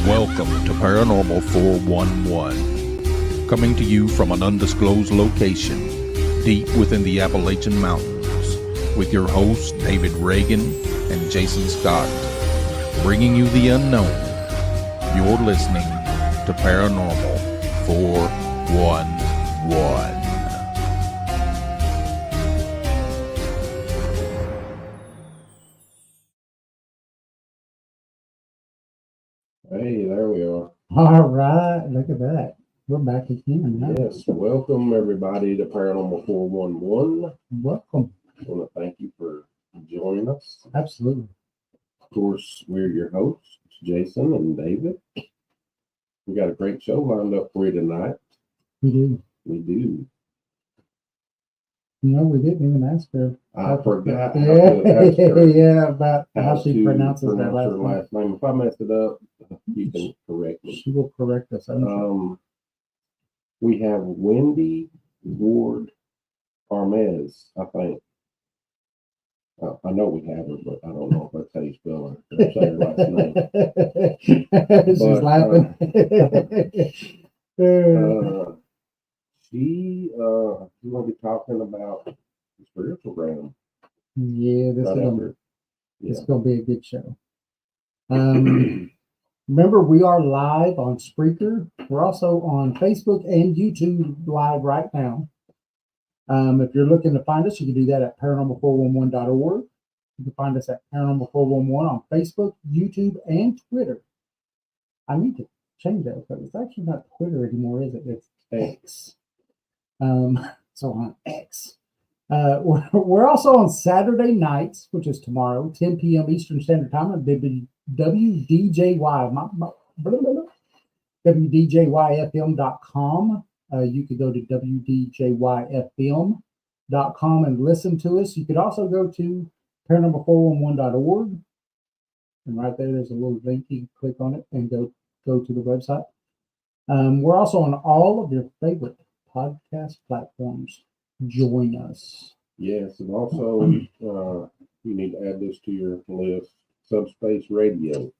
Welcome to Paranormal 411, coming to you from an undisclosed location deep within the Appalachian Mountains, with your hosts David Reagan and Jason Scott, bringing you the unknown. You're listening to Paranormal 411. Hey, there we are. All right, look at that. We're back again. Huh? Yes, welcome everybody to Paranormal 411. Welcome. I want to thank you for joining us. Absolutely. Of course, we're your hosts, Jason and David. We got a great show lined up for you tonight. We do. We do. No, we didn't even ask her. I forgot Yeah, how to ask her yeah, about how she to pronounces that pronounce her last name. last name. If I messed it up, you can correct me. She will correct us. We have Wendy Ward Armes, I think. I know we have her, but I don't know if that's how you spell her. Say her last name. She's laughing. She's going to be talking about the spiritual realm. Yeah, this Right is going to be a good show. Remember, we are live on Spreaker. We're also on Facebook and YouTube live right now. If you're looking to find us, you can do that at paranormal411.org. You can find us at Paranormal411 on Facebook, YouTube, and Twitter. I need to change that because it's actually not Twitter anymore, is it? It's X. So on X. We're also on Saturday nights, which is tomorrow, 10 p.m. Eastern Standard Time on WDJY, WDJYFM.com. You could go to WDJYFM.com and listen to us. You could also go to paranormal411.org. And right there's a little link. You can click on it and go to the website. We're also on all of your favorite podcast platforms. Join us. Yes, and also you need to add this to your list. Subspace Radio.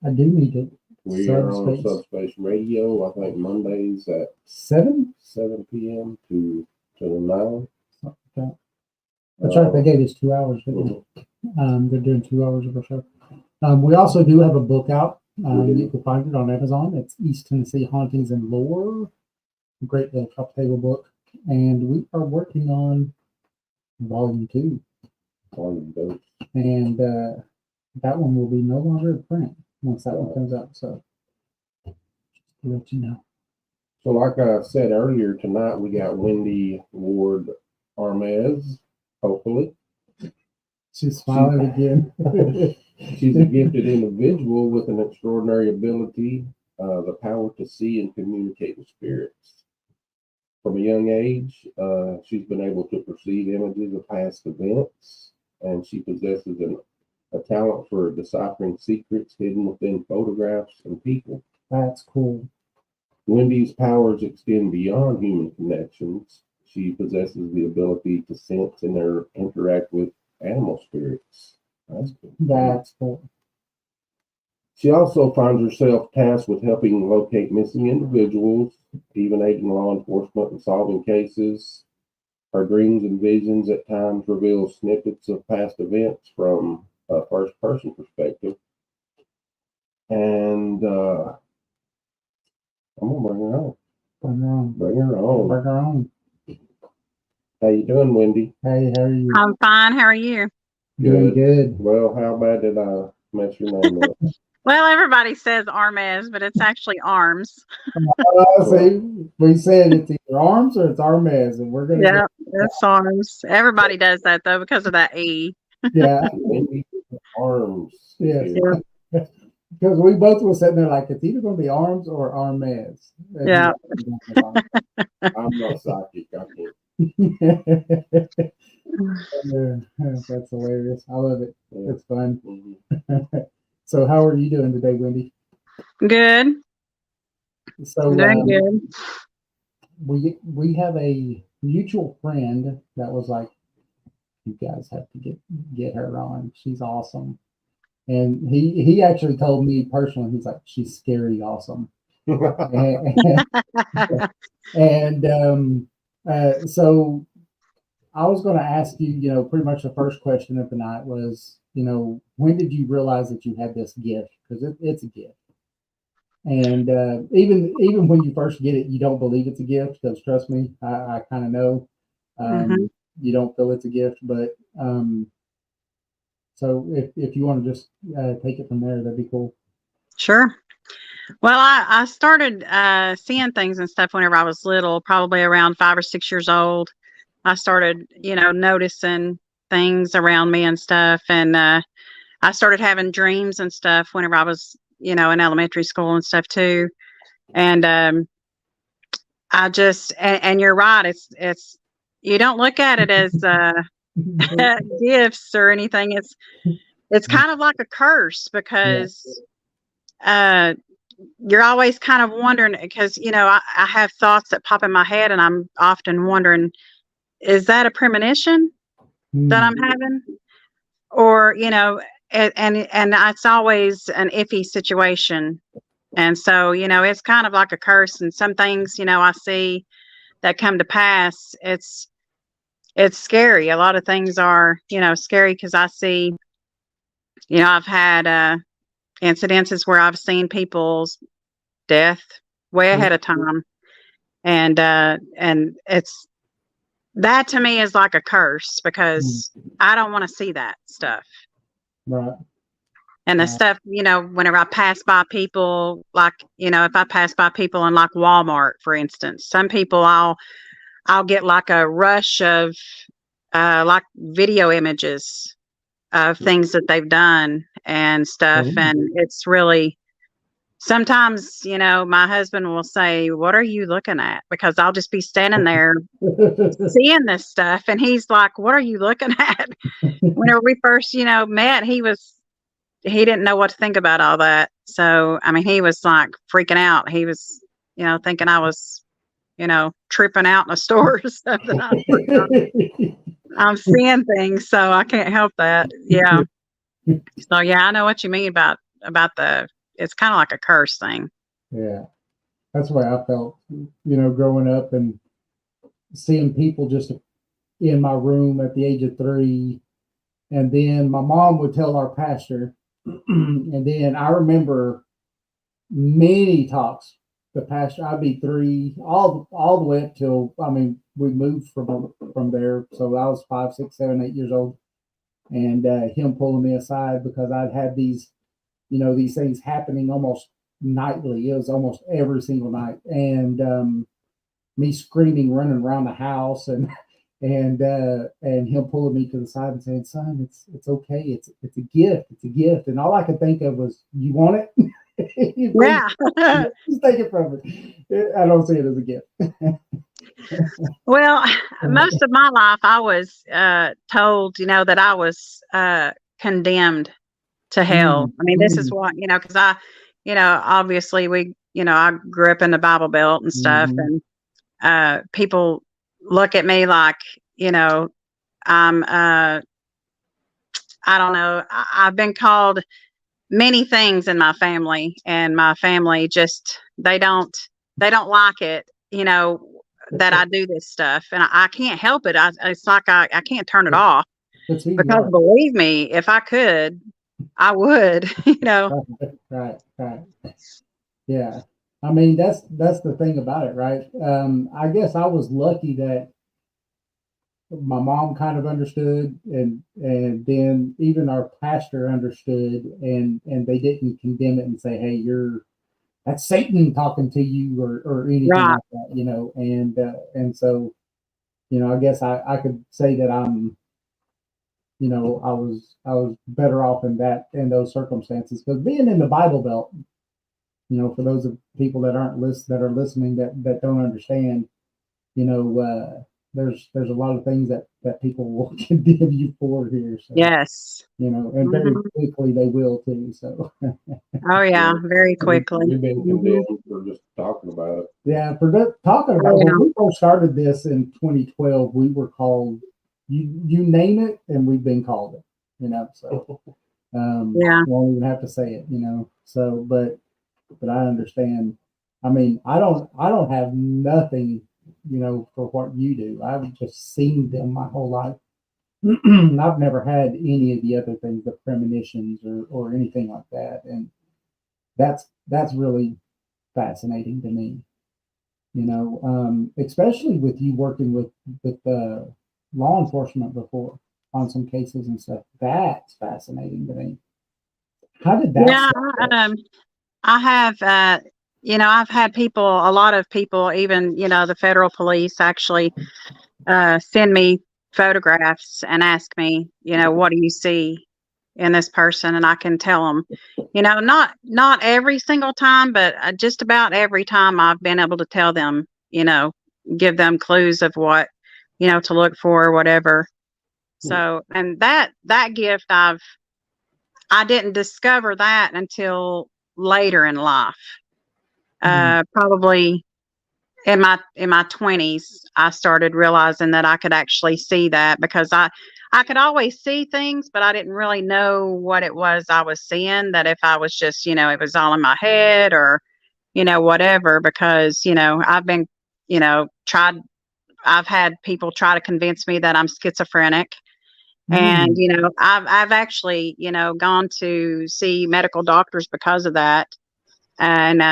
I do need it. We are on Subspace Radio, I think Mondays at 7 p.m. to 9. Okay. That's right, they gave us 2 hours. They're doing 2 hours of a show. We also do have a book out. You can find it on Amazon. It's East Tennessee Hauntings and Lore. Great little top table book. And we are working on volume 2. And that one will be no longer in print once that one comes out. So, just to let you know. So, like I said earlier, tonight we got Wendy Ward Armes, hopefully. She's smiling again. She's a gifted individual with an extraordinary ability, the power to see and communicate with spirits. From a young age, she's been able to perceive images of past events, and she possesses a talent for deciphering secrets hidden within photographs and people. That's cool. Wendy's powers extend beyond human connections. She possesses the ability to sense and interact with animal spirits. That's cool. She also finds herself tasked with helping locate missing individuals, even aiding law enforcement in solving cases. Her dreams and visions at times reveal snippets of past events from a first-person perspective. And I'm going to bring her on. Bring her on. How you doing, Wendy? Hey, how are you? I'm fine. How are you? Good. Well, how bad did I mess your name up? Well, everybody says Armes, but it's actually Arms. See, we said it's either Arms or it's Armes, and we're going to... Yeah, it's Arms. Everybody does that, though, because of that E. Yeah. Wendy Armes. Yes. Yeah. Because we both were sitting there like, it's either going to be Arms or Armes. Yeah. I'm not psychic. I can't. That's hilarious. I love it. Yeah. It's fun. Mm-hmm. So how are you doing today, Wendy? Good. So doing good. We have a mutual friend that was like, you guys have to get her on. She's awesome. And he actually told me personally, he's like, she's scary awesome. And so I was going to ask you, pretty much the first question of the night was, when did you realize that you had this gift? Because it's a gift. And even when you first get it, you don't believe it's a gift, because trust me, I kind of know you don't feel it's a gift. But so if you want to just take it from there, that'd be cool. Sure. Well, I started seeing things and stuff whenever I was little, probably around 5 or 6 years old. I started, noticing things around me and stuff. And I started having dreams and stuff whenever I was, in elementary school and stuff too. And I just, and you're right. It's, you don't look at it as gifts or anything. It's kind of like a curse, because you're always kind of wondering, because, I have thoughts that pop in my head, and I'm often wondering, is that a premonition that I'm having? Or, and it's always an iffy situation. And so, it's kind of like a curse. And some things, I see that come to pass, it's scary. A lot of things are, scary, because I see, I've had incidences where I've seen people's death way ahead of time. And it's, that to me is like a curse, because I don't want to see that stuff. Right. And the stuff, whenever I pass by people, like, if I pass by people in like Walmart, for instance, some people I'll get like a rush of like video images of things that they've done and stuff. And it's really, sometimes, my husband will say, "What are you looking at?" Because I'll just be standing there seeing this stuff. And he's like, "What are you looking at?" Whenever we first, met, he didn't know what to think about all that. So, I mean, he was like freaking out. He was, thinking I was, tripping out in a store or something. I'm seeing things, so I can't help that. Yeah. So yeah, I know what you mean about it's kind of like a curse thing. Yeah. That's the way I felt, growing up and seeing people just in my room at the age of 3. And then my mom would tell our pastor. And then I remember many talks. The pastor, I'd be 3, all the way up till, we moved from there. So I was 5, 6, 7, 8 years old. And him pulling me aside, because I'd had these, these things happening almost nightly. It was almost every single night. And me screaming, running around the house, and him pulling me to the side and saying, "Son, it's okay. It's a gift. It's a gift." And all I could think of was, "You want it?" Yeah. Just take it from me. I don't see it as a gift. Well, most of my life I was told, that I was condemned to hell. I mean, this is what, because I, obviously I grew up in the Bible Belt and stuff, and people look at me like, I'm, I don't know, I've been called many things in my family, and my family just, they don't like it, that I do this stuff, and I can't help it. It's like I can't turn it off, because believe me, if I could, I would, Right. Yeah. I mean, that's the thing about it, right? I guess I was lucky that my mom kind of understood, and then even our pastor understood, and they didn't condemn it and say, "Hey, that's Satan talking to you," or anything like that, and so, I guess I could say that I'm, I was better off in those circumstances, because being in the Bible Belt, for those of people that are listening that don't understand, there's a lot of things that people will condemn you for here. So, yes. And very quickly they will too. So. Oh yeah, very quickly. We've been condemned for just talking about it. Yeah, for talking about it. When we first started this in 2012, we were called, you name it, and we've been called it. So Yeah. Won't even have to say it, you know. So, but I understand. I mean, I don't have nothing, you know, for what you do. I've just seen them my whole life. I've never had any of the other things, the premonitions or anything like that, and that's really fascinating to me. You know, especially with you working with law enforcement before on some cases and stuff. That's fascinating to me. How did that Yeah. start? I have, I've had people, a lot of people, even, the federal police actually send me photographs and ask me, what do you see in this person? And I can tell them, not every single time, but just about every time I've been able to tell them, give them clues of what, to look for or whatever. So, and that gift I didn't discover that until later in life. Probably in my 20s, I started realizing that I could actually see that, because I could always see things, but I didn't really know what it was I was seeing. That if I was just, it was all in my head or, whatever, because, I've been, tried, I've had people try to convince me that I'm schizophrenic. And, Mm. I've actually, gone to see medical doctors because of that. And,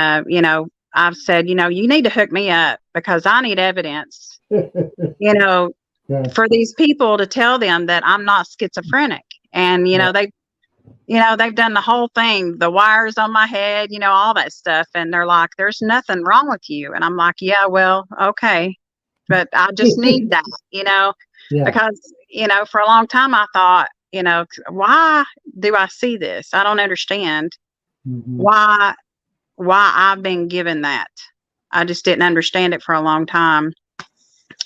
I've said, you need to hook me up because I need evidence, you know, Yeah. for these people to tell them that I'm not schizophrenic. And, Yeah. they've done the whole thing, the wires on my head, all that stuff. And they're like, there's nothing wrong with you. And I'm like, yeah, well, okay. But I just need that, Yeah. because, for a long time I thought, why do I see this? I don't understand Mhm. why I've been given that. I just didn't understand it for a long time.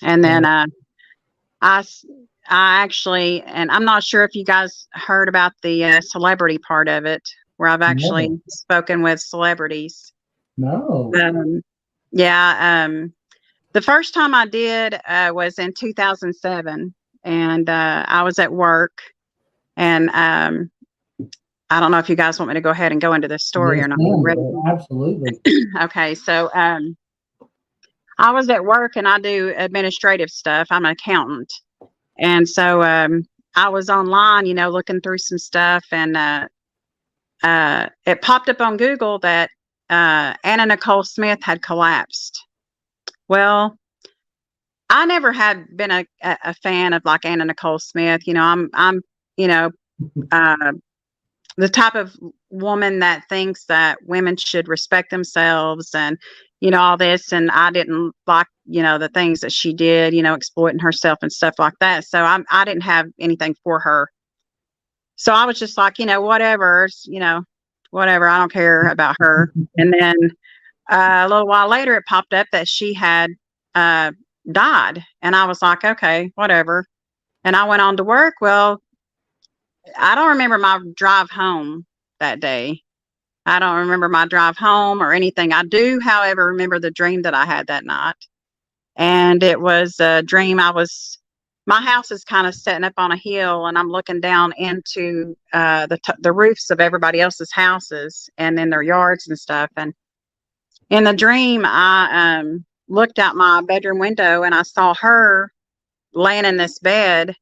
And then I actually, and I'm not sure if you guys heard about the celebrity part of it, where I've actually No. spoken with celebrities. No. Yeah. The first time I did was in 2007, and I was at work, and I don't know if you guys want me to go ahead and go into this story Yes, or not. ma'am. Absolutely. Okay, so I was at work and I do administrative stuff. I'm an accountant. And so I was online, looking through some stuff, and it popped up on Google that Anna Nicole Smith had collapsed. Well, I never had been a fan of like Anna Nicole Smith. I'm you know, uh, the type of woman that thinks that women should respect themselves and, all this. And I didn't like, the things that she did, exploiting herself and stuff like that. So I didn't have anything for her. So I was just like, whatever, whatever. I don't care about her. And then a little while later, it popped up that she had died. And I was like, okay, whatever. And I went on to work. Well, I don't remember my drive home that day. I don't remember my drive home or anything. I do, however, remember the dream that I had that night. And it was a dream. My house is kind of setting up on a hill, and I'm looking down into the roofs of everybody else's houses and in their yards and stuff. And in the dream, I looked out my bedroom window and I saw her laying in this bed,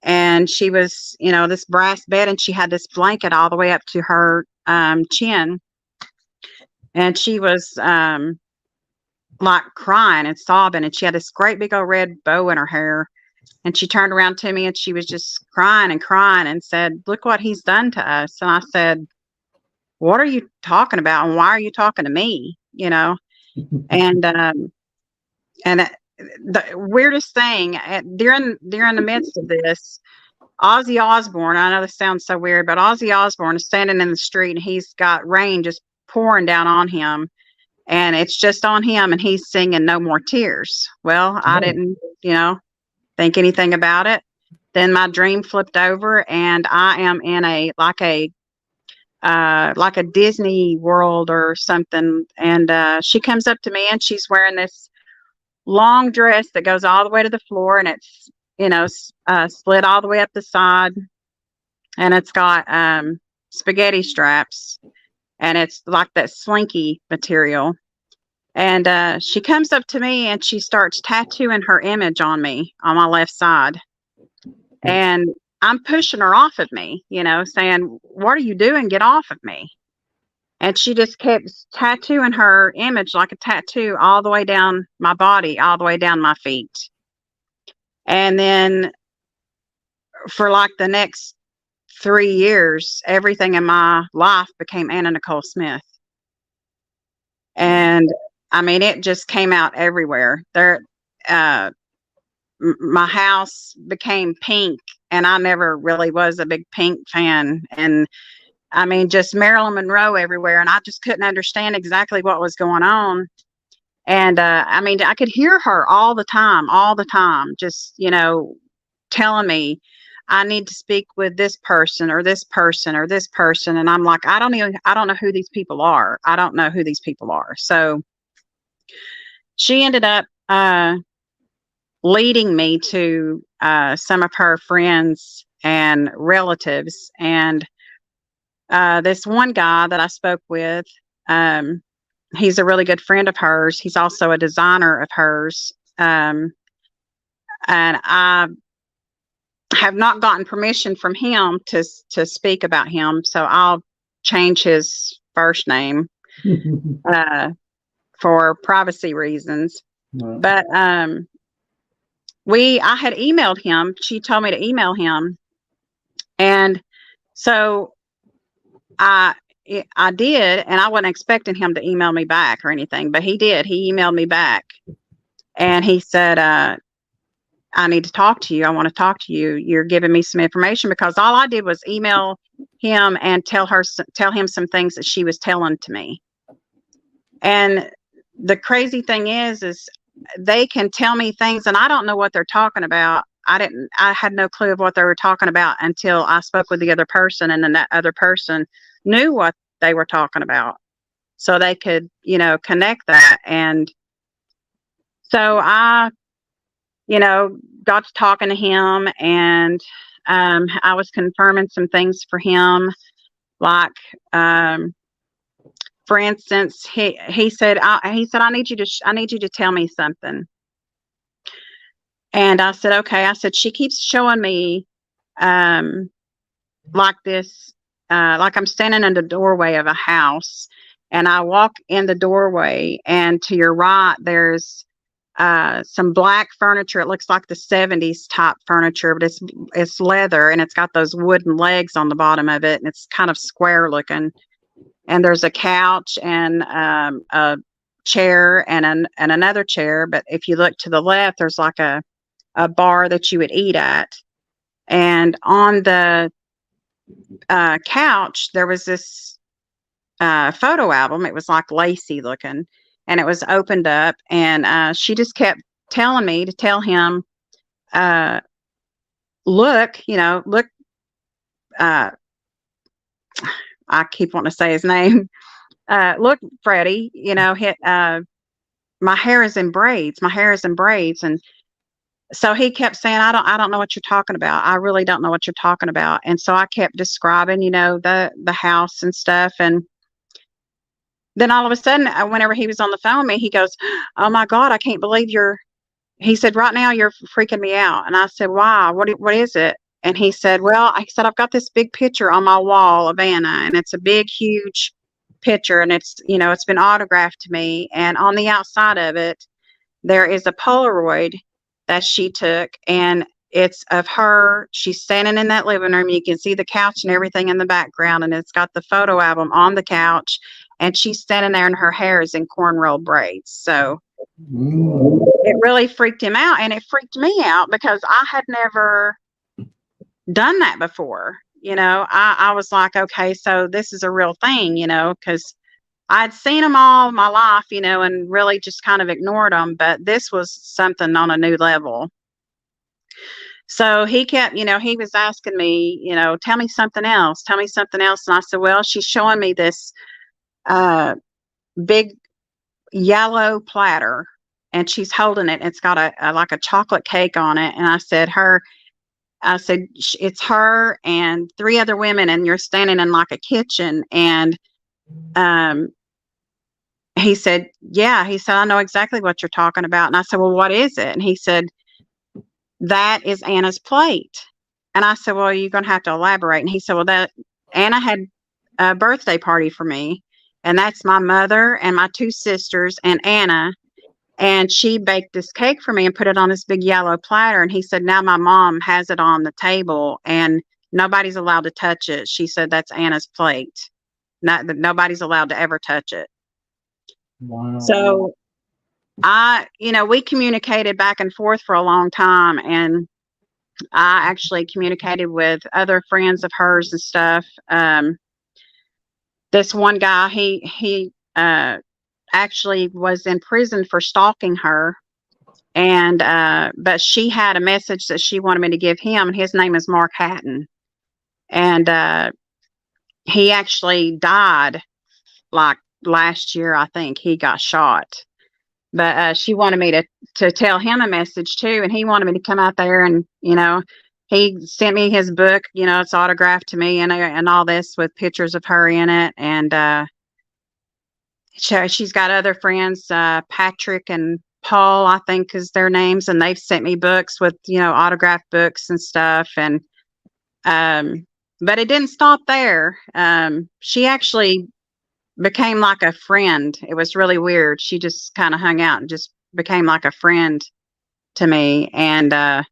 and she was, this brass bed, and she had this blanket all the way up to her chin, and she was like crying and sobbing, and she had this great big old red bow in her hair, and she turned around to me and she was just crying and crying and said, "Look what he's done to us." And I said, "What are you talking about, and why are you talking to me?" And the weirdest thing, during the midst of this, Ozzy Osbourne, I know this sounds so weird, but Ozzy Osbourne is standing in the street and he's got rain just pouring down on him, and it's just on him, and he's singing "No More Tears." Well, I didn't, think anything about it. Then my dream flipped over, and I am in like a Disney World or something, and she comes up to me, and she's wearing this long dress that goes all the way to the floor, and it's split all the way up the side, and it's got spaghetti straps, and it's like that slinky material. And she comes up to me and she starts tattooing her image on me on my left side. And I'm pushing her off of me, saying, "What are you doing? Get off of me." And she just kept tattooing her image like a tattoo all the way down my body, all the way down my feet. And then for like the next 3 years, everything in my life became Anna Nicole Smith. And I mean, it just came out everywhere. My house became pink, and I never really was a big Pink fan. And I mean, just Marilyn Monroe everywhere, and I just couldn't understand exactly what was going on. And I mean, I could hear her all the time, just telling me I need to speak with this person or this person or this person. And I'm like, I don't know who these people are. I don't know who these people are. So she ended up leading me to some of her friends and relatives. And this one guy that I spoke with, he's a really good friend of hers. He's also a designer of hers. And I have not gotten permission from him to speak about him. So I'll change his first name for privacy reasons. Right. But I had emailed him. She told me to email him. And so I did, and I wasn't expecting him to email me back or anything, but he did. He emailed me back, and he said, "I need to talk to you. I want to talk to you. You're giving me some information," because all I did was email him and tell him some things that she was telling to me. And the crazy thing is they can tell me things, and I don't know what they're talking about. I had no clue of what they were talking about until I spoke with the other person, and then that other person knew what they were talking about, so they could, connect that. And so I, got to talking to him, and I was confirming some things for him, like, for instance, he said, I need you to tell me something. And I said, okay. I said, she keeps showing me like this, like I'm standing in the doorway of a house, and I walk in the doorway, and to your right, there's some black furniture. It looks like the 70s type furniture, but it's leather, and it's got those wooden legs on the bottom of it, and it's kind of square looking. And there's a couch and a chair and another chair. But if you look to the left, there's like a bar that you would eat at. And on the couch, there was this photo album. It was like lacy looking, and it was opened up. And she just kept telling me to tell him, look. I keep wanting to say his name. Look, Freddie, my hair is in braids. My hair is in braids. And so he kept saying, I don't know what you're talking about. I really don't know what you're talking about. And so I kept describing, the house and stuff. And then all of a sudden, whenever he was on the phone with me, he goes, "Oh my God, I can't believe he said, right now you're freaking me out." And I said, "Why? What is it?" And he said, I've got this big picture on my wall of Anna, and it's a big, huge picture, and it's been autographed to me. And on the outside of it, there is a Polaroid that she took, and it's of her. She's standing in that living room. You can see the couch and everything in the background, and it's got the photo album on the couch, and she's standing there, and her hair is in cornrow braids. So it really freaked him out, and it freaked me out because I had never done that before. I was like, okay, so this is a real thing, because I'd seen them all my life, and really just kind of ignored them, but this was something on a new level. So he kept, he was asking me, tell me something else. And I said, well, she's showing me this big yellow platter, and she's holding it. It's got like a chocolate cake on it. And I said, I said, it's her and three other women, and you're standing in like a kitchen. And he said, yeah. He said, I know exactly what you're talking about. And I said, well, what is it? And he said, that is Anna's plate. And I said, well, you're going to have to elaborate. And he said, well, that Anna had a birthday party for me, and that's my mother and my two sisters and Anna. And she baked this cake for me and put it on this big yellow platter. And he said, now my mom has it on the table and nobody's allowed to touch it. She said, that's Anna's plate. Nobody's allowed to ever touch it. Wow. So we communicated back and forth for a long time. And I actually communicated with other friends of hers and stuff. This one guy, he actually was in prison for stalking her, and but she had a message that she wanted me to give him, and his name is Mark Hatton, and he actually died like last year. I think he got shot, but she wanted me to tell him a message too, and he wanted me to come out there, and he sent me his book, it's autographed to me, and all this with pictures of her in it. And she's got other friends, Patrick and Paul, I think is their names, and they've sent me books with, autographed books and stuff. And but it didn't stop there. She actually became like a friend. It was really weird. She just kind of hung out and just became like a friend to me. And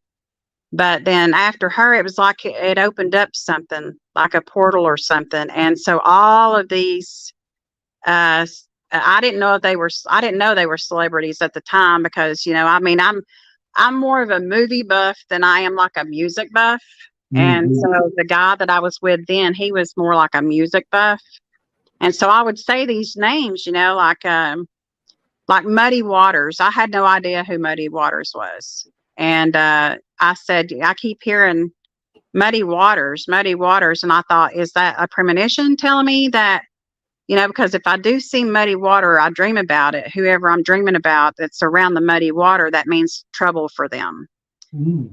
but then after her, it was like it opened up something, like a portal or something. And so all of these I didn't know they were celebrities at the time, because I'm more of a movie buff than I am like a music buff. And so the guy that I was with then, he was more like a music buff. And so I would say these names, like Muddy Waters. I had no idea who Muddy Waters was. And I said, I keep hearing Muddy Waters. And I thought, is that a premonition telling me that, because if I do see muddy water, I dream about it. Whoever I'm dreaming about that's around the muddy water, that means trouble for them.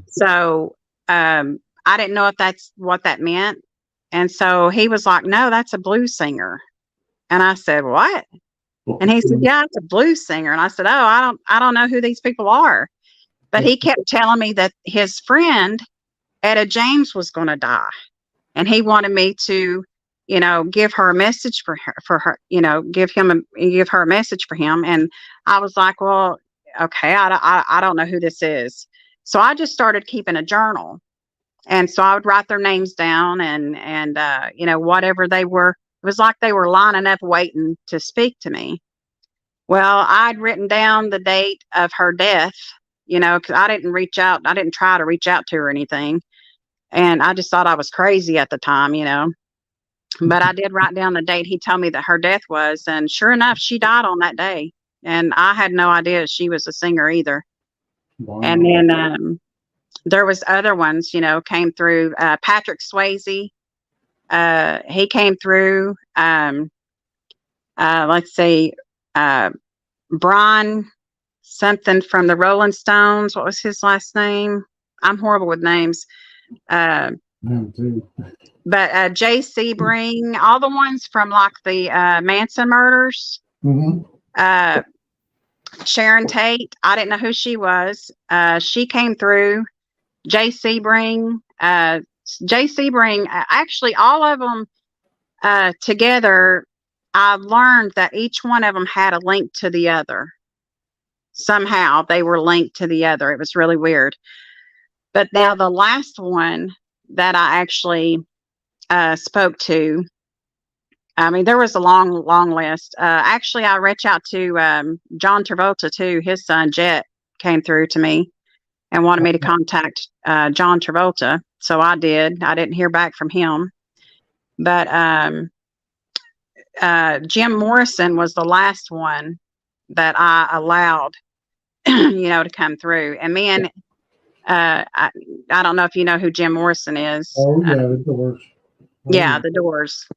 So I didn't know if that's what that meant. And so he was like, no, that's a blues singer. And I said, what? And he said, yeah, it's a blues singer. And I said, oh, I don't know who these people are. But he kept telling me that his friend, Etta James, was going to die. And he wanted me to, give her a message for her, give her a message for him. And I was like, well, okay, I don't know who this is. So I just started keeping a journal. And so I would write their names down and whatever they were. It was like they were lining up waiting to speak to me. Well, I'd written down the date of her death, because I didn't try to reach out to her or anything. And I just thought I was crazy at the time, But I did write down the date he told me that her death was. And sure enough, she died on that day. And I had no idea she was a singer either. Wow. And then there was other ones, came through. Patrick Swayze, he came through. Let's see, Brian something from the Rolling Stones. What was his last name? I'm horrible with names. Me too. But Jay Sebring, all the ones from like the Manson murders. Sharon Tate, I didn't know who she was. She came through. Jay Sebring, actually all of them together, I learned that each one of them had a link to the other. Somehow they were linked to the other. It was really weird. But now the last one that I actually spoke to, I mean, there was a long list. Actually, I reached out to John Travolta too. His son Jet came through to me and wanted me to contact John Travolta. So I did. I didn't hear back from him. But Jim Morrison was the last one that I allowed, to come through. And me and I don't know if you know who Jim Morrison is. Oh, yeah, the Doors. Yeah, the Doors.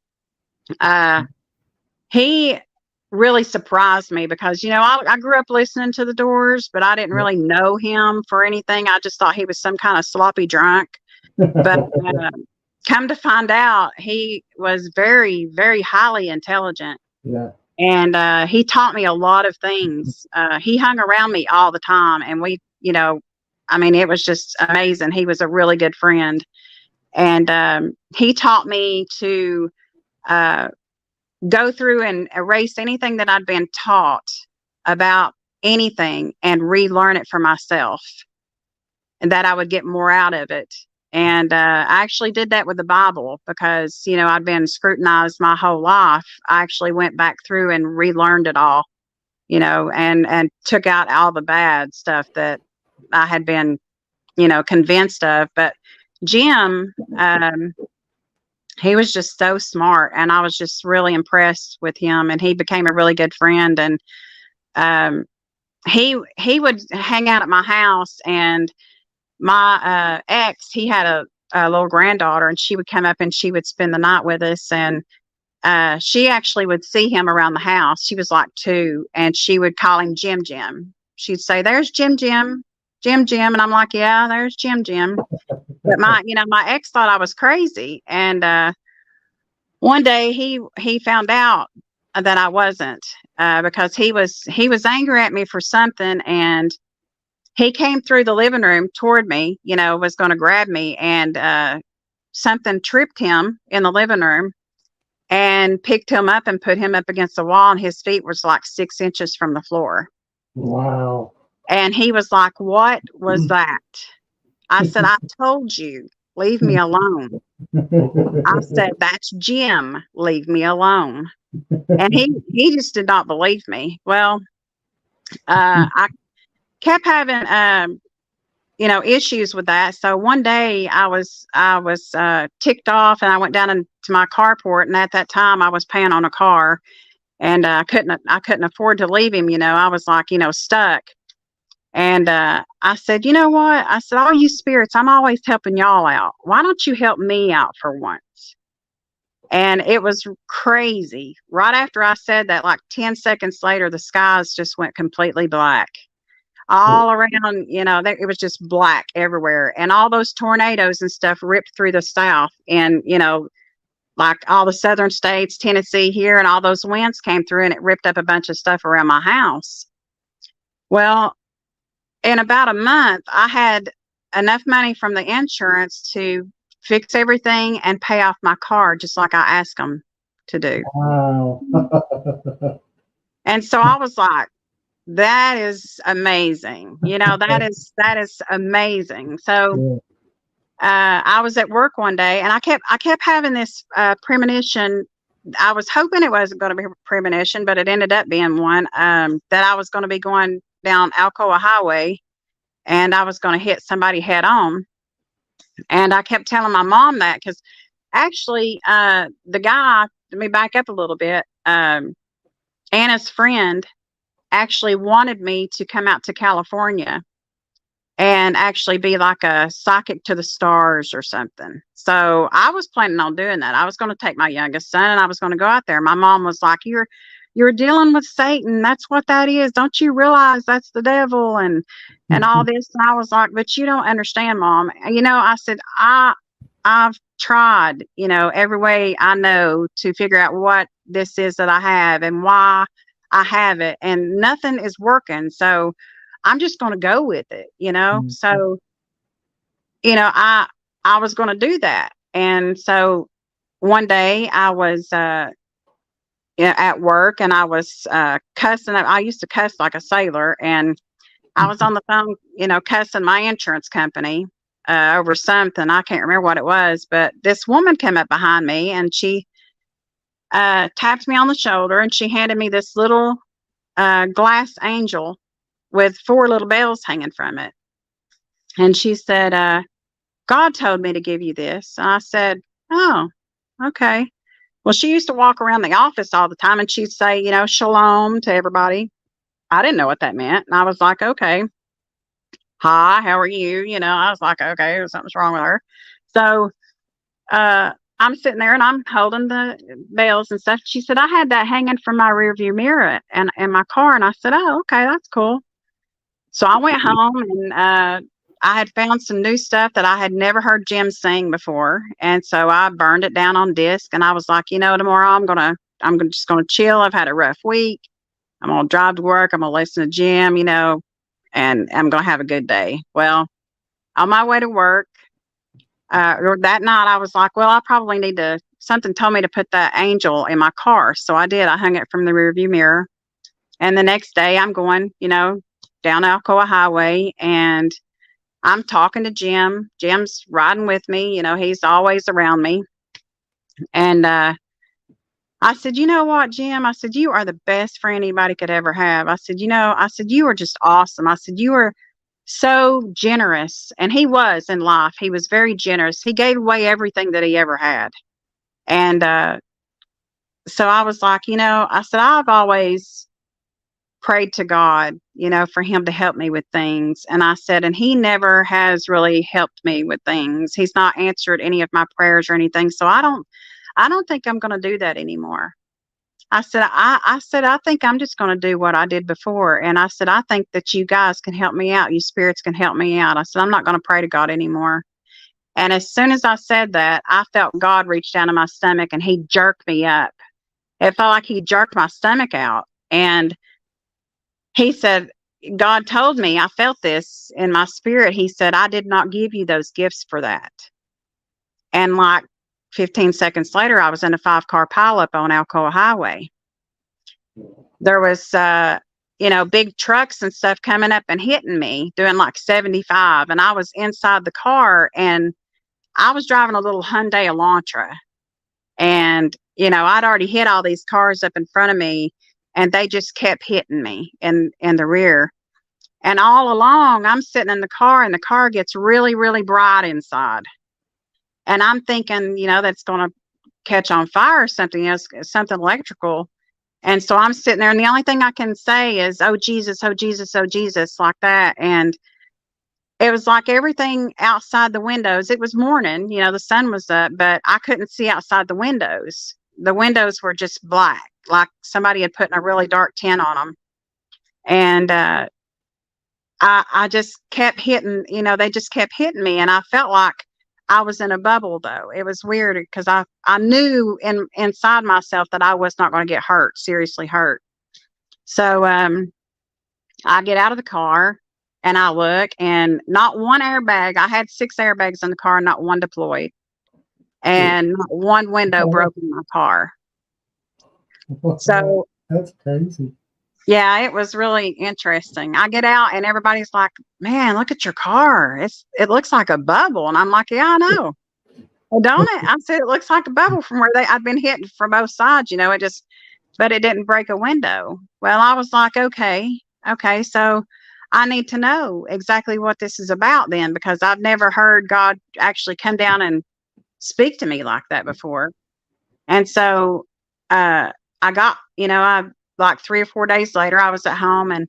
He really surprised me because, I grew up listening to the Doors, but I didn't really know him for anything. I just thought he was some kind of sloppy drunk. But come to find out, he was very, very highly intelligent. Yeah. And he taught me a lot of things. He hung around me all the time, and we, I mean, it was just amazing. He was a really good friend. And he taught me to go through and erase anything that I'd been taught about anything and relearn it for myself, and that I would get more out of it. And I actually did that with the Bible because, I'd been scrutinized my whole life. I actually went back through and relearned it all, and took out all the bad stuff that I had been, convinced of. But Jim, he was just so smart, and I was just really impressed with him, and he became a really good friend. And he would hang out at my house, and my ex, he had a little granddaughter, and she would come up and she would spend the night with us. And she actually would see him around the house. She was like 2, and she would call him Jim Jim. She'd say, "There's Jim Jim, Jim Jim." And I'm like, "Yeah, there's Jim Jim." But my ex thought I was crazy. And one day he found out that I wasn't, because he was angry at me for something, and he came through the living room toward me, was going to grab me, and something tripped him in the living room and picked him up and put him up against the wall, and his feet was like 6 inches from the floor. Wow. And he was like, "What was that?" I said, "I told you, leave me alone." I said, "That's Jim, leave me alone." And he just did not believe me. Well, I kept having issues with that. So one day I was ticked off, and I went down into my carport, and at that time I was paying on a car, and I couldn't afford to leave him. I was like, stuck. And I said, "You know what?" I said, "All you spirits, I'm always helping y'all out. Why don't you help me out for once?" And it was crazy. Right after I said that, like 10 seconds later, the skies just went completely black. All around, it was just black everywhere. And all those tornadoes and stuff ripped through the South. And, like all the southern states, Tennessee here, and all those winds came through, and it ripped up a bunch of stuff around my house. Well, in about a month, I had enough money from the insurance to fix everything and pay off my car, just like I asked them to do. Wow. And so I was like, that is amazing. That is amazing. So I was at work one day, and I kept having this premonition. I was hoping it wasn't going to be a premonition, but it ended up being one, that I was going to be going down Alcoa Highway, and I was going to hit somebody head on. And I kept telling my mom that, because actually the guy, let me back up a little bit, Anna's friend actually wanted me to come out to California and actually be like a psychic to the stars or something. So I was planning on doing that. I was going to take my youngest son, and I was going to go out there. My mom was like, you're dealing with Satan. That's what that is. Don't you realize that's the devil and all this? And I was like, "But you don't understand, Mom." I said, I've tried, every way I know to figure out what this is that I have and why I have it, and nothing is working. So I'm just going to go with it, Mm-hmm. So, I was going to do that. And so one day I was, at work, and I was cussing. I used to cuss like a sailor, and I was on the phone, cussing my insurance company over something. I can't remember what it was, but this woman came up behind me, and she tapped me on the shoulder, and she handed me this little glass angel with 4 little bells hanging from it. And she said, "God told me to give you this." And I said, "Oh, okay." Well, she used to walk around the office all the time, and she'd say, "Shalom" to everybody. I didn't know what that meant. And I was like, "Okay. Hi, how are you?" I was like, okay, something's wrong with her. So I'm sitting there, and I'm holding the bells and stuff. She said, "I had that hanging from my rearview mirror in my car." And I said, "Oh, okay, that's cool." So I went home, and I had found some new stuff that I had never heard Jim sing before. And so I burned it down on disc, and I was like, tomorrow I'm just gonna chill. I've had a rough week. I'm gonna drive to work. I'm gonna listen to Jim, and I'm gonna have a good day. Well, on my way to work, or that night, I was like, well, I probably need to. Something told me to put that angel in my car, so I did. I hung it from the rearview mirror, and the next day, I'm going, down Alcoa Highway, and I'm talking to Jim. Jim's riding with me. He's always around me, and I said, you know what, Jim? I said, you are the best friend anybody could ever have. I said, you are just awesome. I said, you are so generous. And he was in life. He was very generous. He gave away everything that he ever had. And so I was like, I said, I've always prayed to God, for him to help me with things. And I said, and he never has really helped me with things. He's not answered any of my prayers or anything. So I don't think I'm going to do that anymore. I said, I think I'm just going to do what I did before. And I said, I think that you guys can help me out. You spirits can help me out. I said, I'm not going to pray to God anymore. And as soon as I said that, I felt God reach down to my stomach and he jerked me up. It felt like he jerked my stomach out. And he said, God told me, I felt this in my spirit. He said, I did not give you those gifts for that. And like 15 seconds later, I was in a 5-car pileup on Alcoa Highway. There was, big trucks and stuff coming up and hitting me, doing like 75. And I was inside the car, and I was driving a little Hyundai Elantra. And, I'd already hit all these cars up in front of me, and they just kept hitting me in the rear. And all along, I'm sitting in the car, and the car gets really, really bright inside. And I'm thinking, that's going to catch on fire or something, something electrical. And so I'm sitting there, and the only thing I can say is, oh, Jesus, oh, Jesus, oh, Jesus, like that. And it was like everything outside the windows. It was morning, the sun was up, but I couldn't see outside the windows. The windows were just black, like somebody had put a really dark tint on them. And I just kept hitting, they just kept hitting me. And I felt like I was in a bubble, though. It was weird because I knew inside myself that I was not going to get hurt, seriously hurt. So I get out of the car and I look, and not one airbag. I had 6 airbags in the car, not one deployed. And not one window broke in my car. So that's crazy. Yeah, it was really interesting. I get out and everybody's like, man, look at your car. It looks like a bubble. And I'm like, yeah, I know. Well, don't it? I said, it looks like a bubble from where I've been hitting from both sides, but it didn't break a window. Well, I was like, okay. So I need to know exactly what this is about then, because I've never heard God actually come down and speak to me like that before. And so, I got, like 3 or 4 days later, I was at home and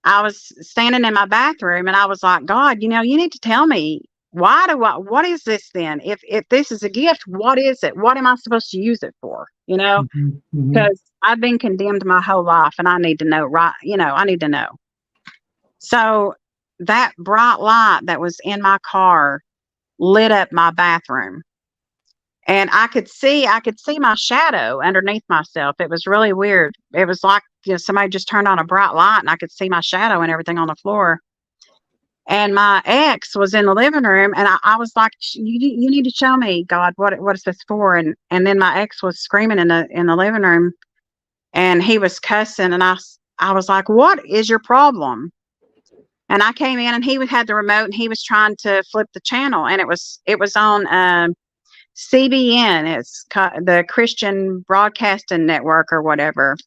I was standing in my bathroom and I was like, God, you need to tell me, what is this then? If this is a gift, what is it? What am I supposed to use it for? Because I've been condemned my whole life and I need to know, right? I need to know. So that bright light that was in my car lit up my bathroom. And I could see my shadow underneath myself. It was really weird. It was like somebody just turned on a bright light and I could see my shadow and everything on the floor. And my ex was in the living room, and I was like, you need to show me, God, what is this for? And then my ex was screaming in the living room, and he was cussing, and I was like, what is your problem? And I came in and he had the remote and he was trying to flip the channel, and it was on CBN. It's the Christian Broadcasting Network or whatever.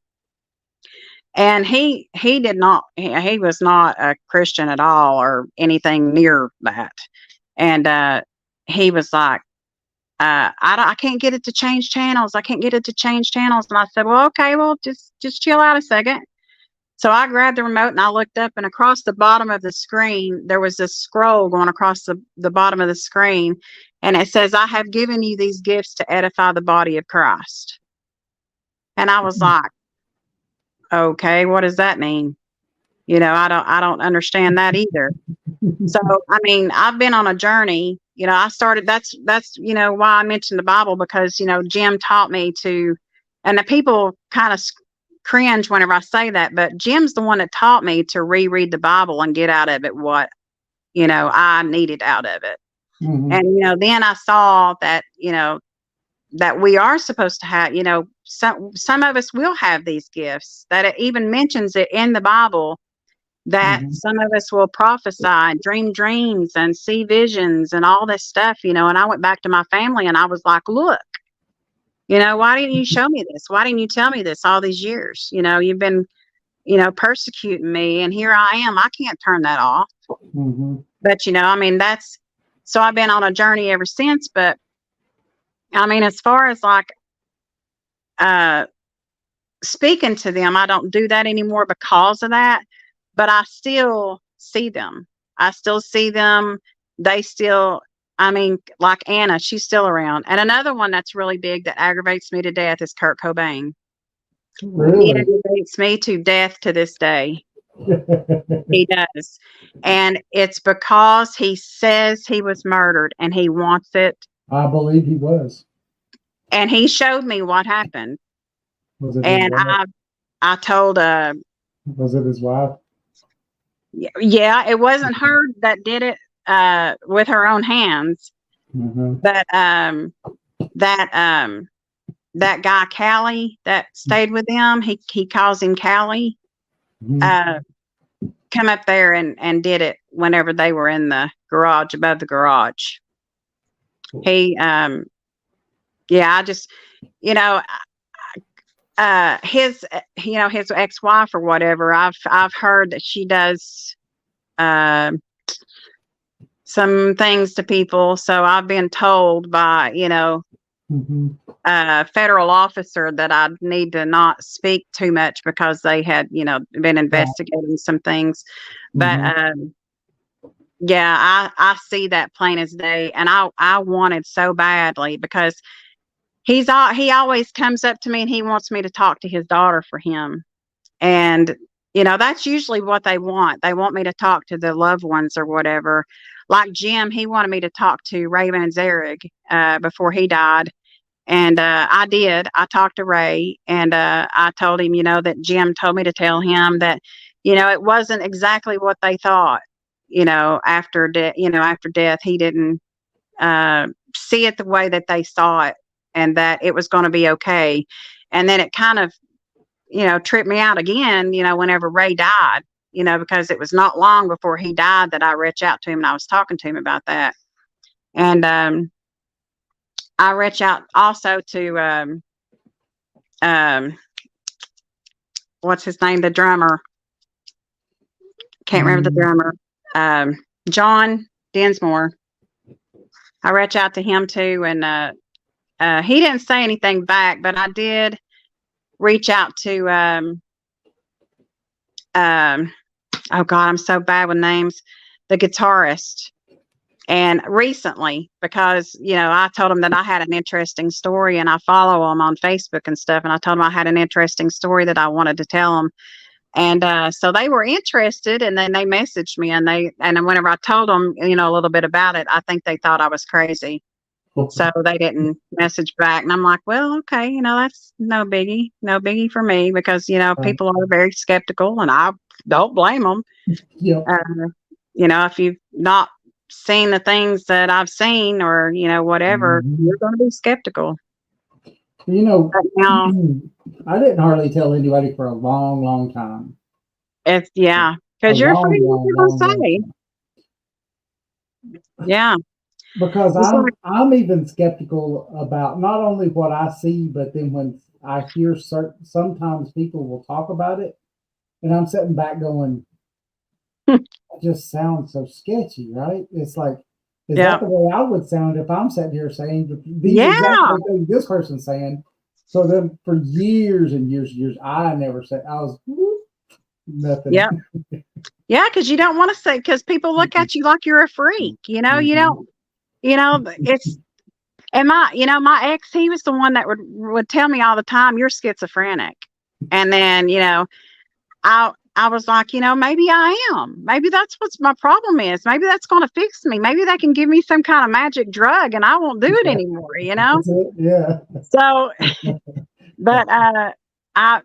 And he was not a Christian at all or anything near that. And he was like, I can't get it to change channels. I can't get it to change channels. And I said, well, okay, well, just chill out a second. So I grabbed the remote and I looked up, and across the bottom of the screen, there was this scroll going across the bottom of the screen. And it says, I have given you these gifts to edify the body of Christ. And I was like, okay, what does that mean? I don't understand that either. So, I mean, I've been on a journey. I started, that's, why I mentioned the Bible, because, Jim taught me to, and the people kind of cringe whenever I say that, but Jim's the one that taught me to reread the Bible and get out of it what, I needed out of it. Mhm. And, then I saw that, that we are supposed to have, some of us will have these gifts, that it even mentions it in the Bible, that Mhm. some of us will prophesy and dream dreams and see visions and all this stuff, and I went back to my family and I was like, look, why didn't you show me this? Why didn't you tell me this all these years? You've been, persecuting me, and here I am. I can't turn that off. Mhm. But, I mean, so I've been on a journey ever since. But I mean, as far as like, speaking to them, I don't do that anymore because of that, but I still see them. I still see them. They still, I mean, like Anna, she's still around. And another one that's really big that aggravates me to death is Kurt Cobain. He Really? aggravates me to death to this day. He does. And it's because he says he was murdered and he wants it. I believe he was. And he showed me what happened. Was it his And wife? I told Was it his wife? yeah, it wasn't her that did it with her own hands, Mhm. but that guy Callie that stayed with them, he calls him Callie, Mhm. come up there and did it whenever they were in the garage, above the garage. He yeah, I just, you know his his ex-wife or whatever, I've heard that she does some things to people. So I've been told by, Mhm. a federal officer that I need to not speak too much because they had, been investigating some things. But Mhm. yeah, I see that plain as day, and I wanted so badly because he always comes up to me and he wants me to talk to his daughter for him. And, that's usually what they want. They want me to talk to the loved ones or whatever. Like Jim, he wanted me to talk to Ray Manzarek before he died. And I did. I talked to Ray, and I told him, that Jim told me to tell him that, it wasn't exactly what they thought. After after death, he didn't see it the way that they saw it, and that it was going to be okay. And then it kind of, tripped me out again, whenever Ray died, because it was not long before he died that I reached out to him and I was talking to him about that. And I reached out also to um, what's his name, the drummer. Can't remember the Mhm. drummer. John Densmore. I reached out to him too, and he didn't say anything back, but I did reach out to oh God, I'm so bad with names. The guitarist. And recently, because, I told him that I had an interesting story, and I follow him on Facebook and stuff. And I told him I had an interesting story that I wanted to tell him. And so they were interested, and then they messaged me, and whenever I told them, a little bit about it, I think they thought I was crazy. So they didn't message back. And I'm like, well, okay, that's no biggie for me, because, people are very skeptical, and I don't blame them. Yep. If you've not seen the things that I've seen, or, whatever, Mhm. you're going to be skeptical. But But now I didn't hardly tell anybody for a long, long time. it's, yeah, A because you're long, afraid what long, you're long, going to long say. time. Yeah. Because It's like, I'm even skeptical about not only what I see, but then when I hear sometimes people will talk about it, and I'm sitting back going, it just sounds so sketchy, right? It's like, is yeah. that the way I would sound if I'm sitting here saying these exact Yeah. things this person's saying? So then for years and years and years, I never said, I was nothing. Yeah. Yeah. Because you don't want to say, because people look at you like you're a freak. You don't, it's, and my ex, he was the one that would tell me all the time, you're schizophrenic. And then, I was like, maybe I am. Maybe that's what's my problem is. Maybe that's going to fix me. Maybe they can give me some kind of magic drug and I won't do it anymore. Yeah. So, but I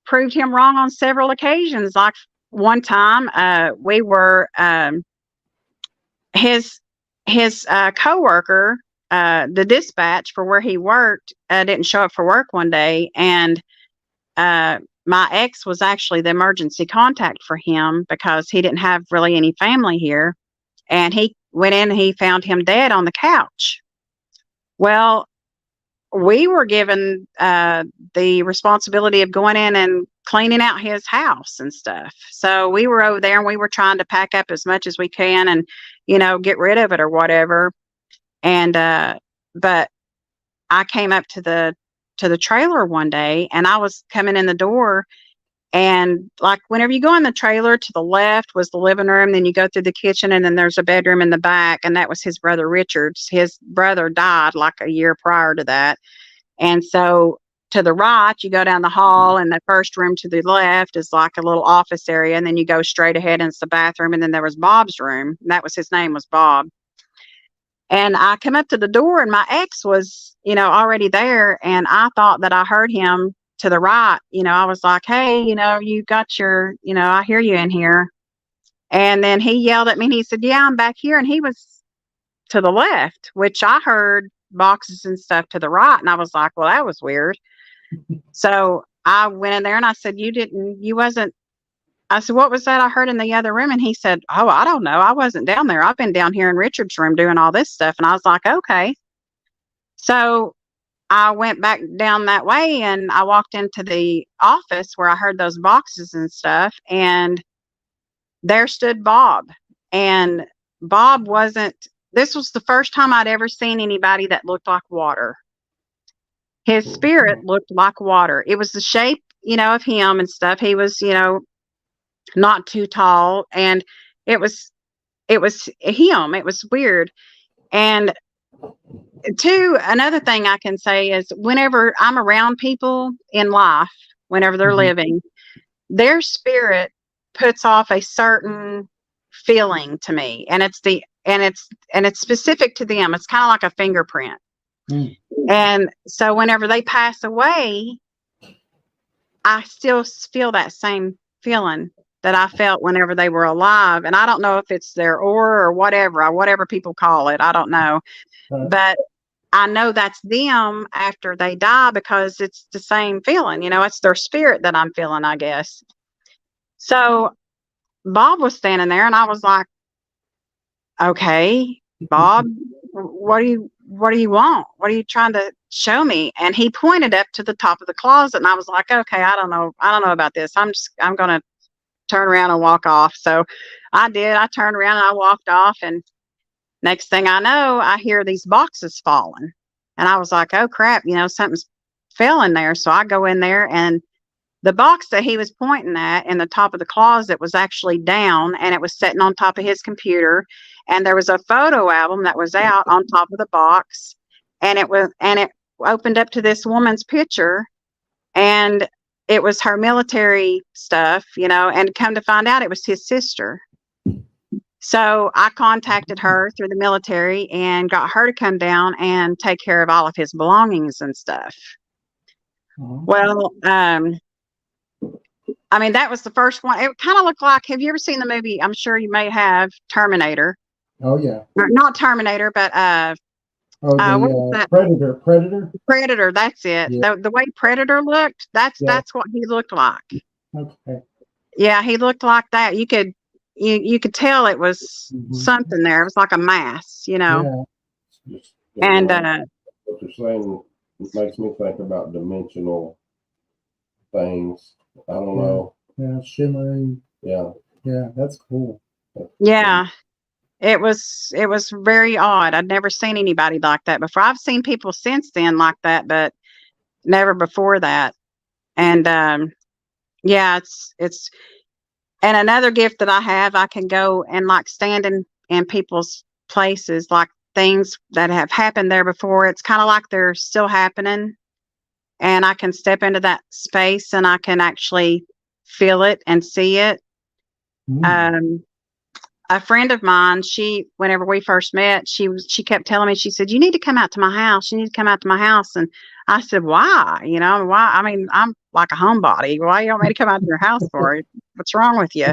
proved him wrong on several occasions. Like one time, we were his coworker, the dispatch for where he worked, didn't show up for work one day, and my ex was actually the emergency contact for him because he didn't have really any family here. And he went in and he found him dead on the couch. Well, we were given the responsibility of going in and cleaning out his house and stuff. So we were over there and we were trying to pack up as much as we can and, get rid of it or whatever. And, but I came up to the trailer one day and I was coming in the door, and like whenever you go in the trailer, to the left was the living room, then you go through the kitchen and then there's a bedroom in the back, and that was his brother Richard's. His brother died like a year prior to that. And so to the right, you go down the hall, and the first room to the left is like a little office area, and then you go straight ahead and it's the bathroom, and then there was Bob's room, and that was his name was Bob. And I come up to the door and my ex was, already there. And I thought that I heard him to the right. I was like, hey, you got your, I hear you in here. And then he yelled at me and he said, yeah, I'm back here. And he was to the left, which I heard boxes and stuff to the right. And I was like, well, that was weird. So I went in there and I said, I said, what was that I heard in the other room? And he said, oh, I don't know. I wasn't down there. I've been down here in Richard's room doing all this stuff. And I was like, okay. So I went back down that way and I walked into the office where I heard those boxes and stuff. And there stood Bob. And Bob this was the first time I'd ever seen anybody that looked like water. His spirit looked like water. It was the shape, of him and stuff. He was, not too tall, and it was him. It was weird. And another thing I can say is whenever I'm around people in life, whenever they're living, their spirit puts off a certain feeling to me, and it's specific to them. It's kind of like a fingerprint. And so whenever they pass away, I still feel that same feeling that I felt whenever they were alive. And I don't know if it's their aura or whatever people call it. I don't know. But I know that's them after they die because it's the same feeling. It's their spirit that I'm feeling, I guess. So Bob was standing there and I was like, okay, Bob, what do you want? What are you trying to show me? And he pointed up to the top of the closet and I was like, okay, I don't know about this. I'm going to turn around and walk off. So I did. I turned around and I walked off, and next thing I know, I hear these boxes falling. And I was like, oh crap, something's fell in there. So I go in there, and the box that he was pointing at in the top of the closet was actually down, and it was sitting on top of his computer. And there was a photo album that was out on top of the box, and it opened up to this woman's picture, and it was her military stuff, and come to find out it was his sister. So I contacted her through the military and got her to come down and take care of all of his belongings and stuff. Well, that was the first one. It kind of looked like, have you ever seen the movie? I'm sure you may have, Terminator. Oh yeah. Not Terminator, but Predator. Predator, that's it. Yeah. The way Predator looked, that's what he looked like. Okay. Yeah, he looked like that. You could tell it was something there. It was like a mass, Yeah. And what you're saying makes me think about dimensional things. I don't know. Yeah, shimmering. Yeah. Yeah, that's cool. yeah. It was very odd. I'd never seen anybody like that before. I've seen people since then like that, but never before that. And it's and another gift that I have, I can go and like stand in people's places, like things that have happened there before. It's kind of like they're still happening, and I can step into that space and I can actually feel it and see it. Mm. A friend of mine, whenever we first met, she kept telling me, she said, "You need to come out to my house. You need to come out to my house." And I said, "Why? Why? I mean, I'm like a homebody. Why you want me to come out to your house for? What's wrong with you?"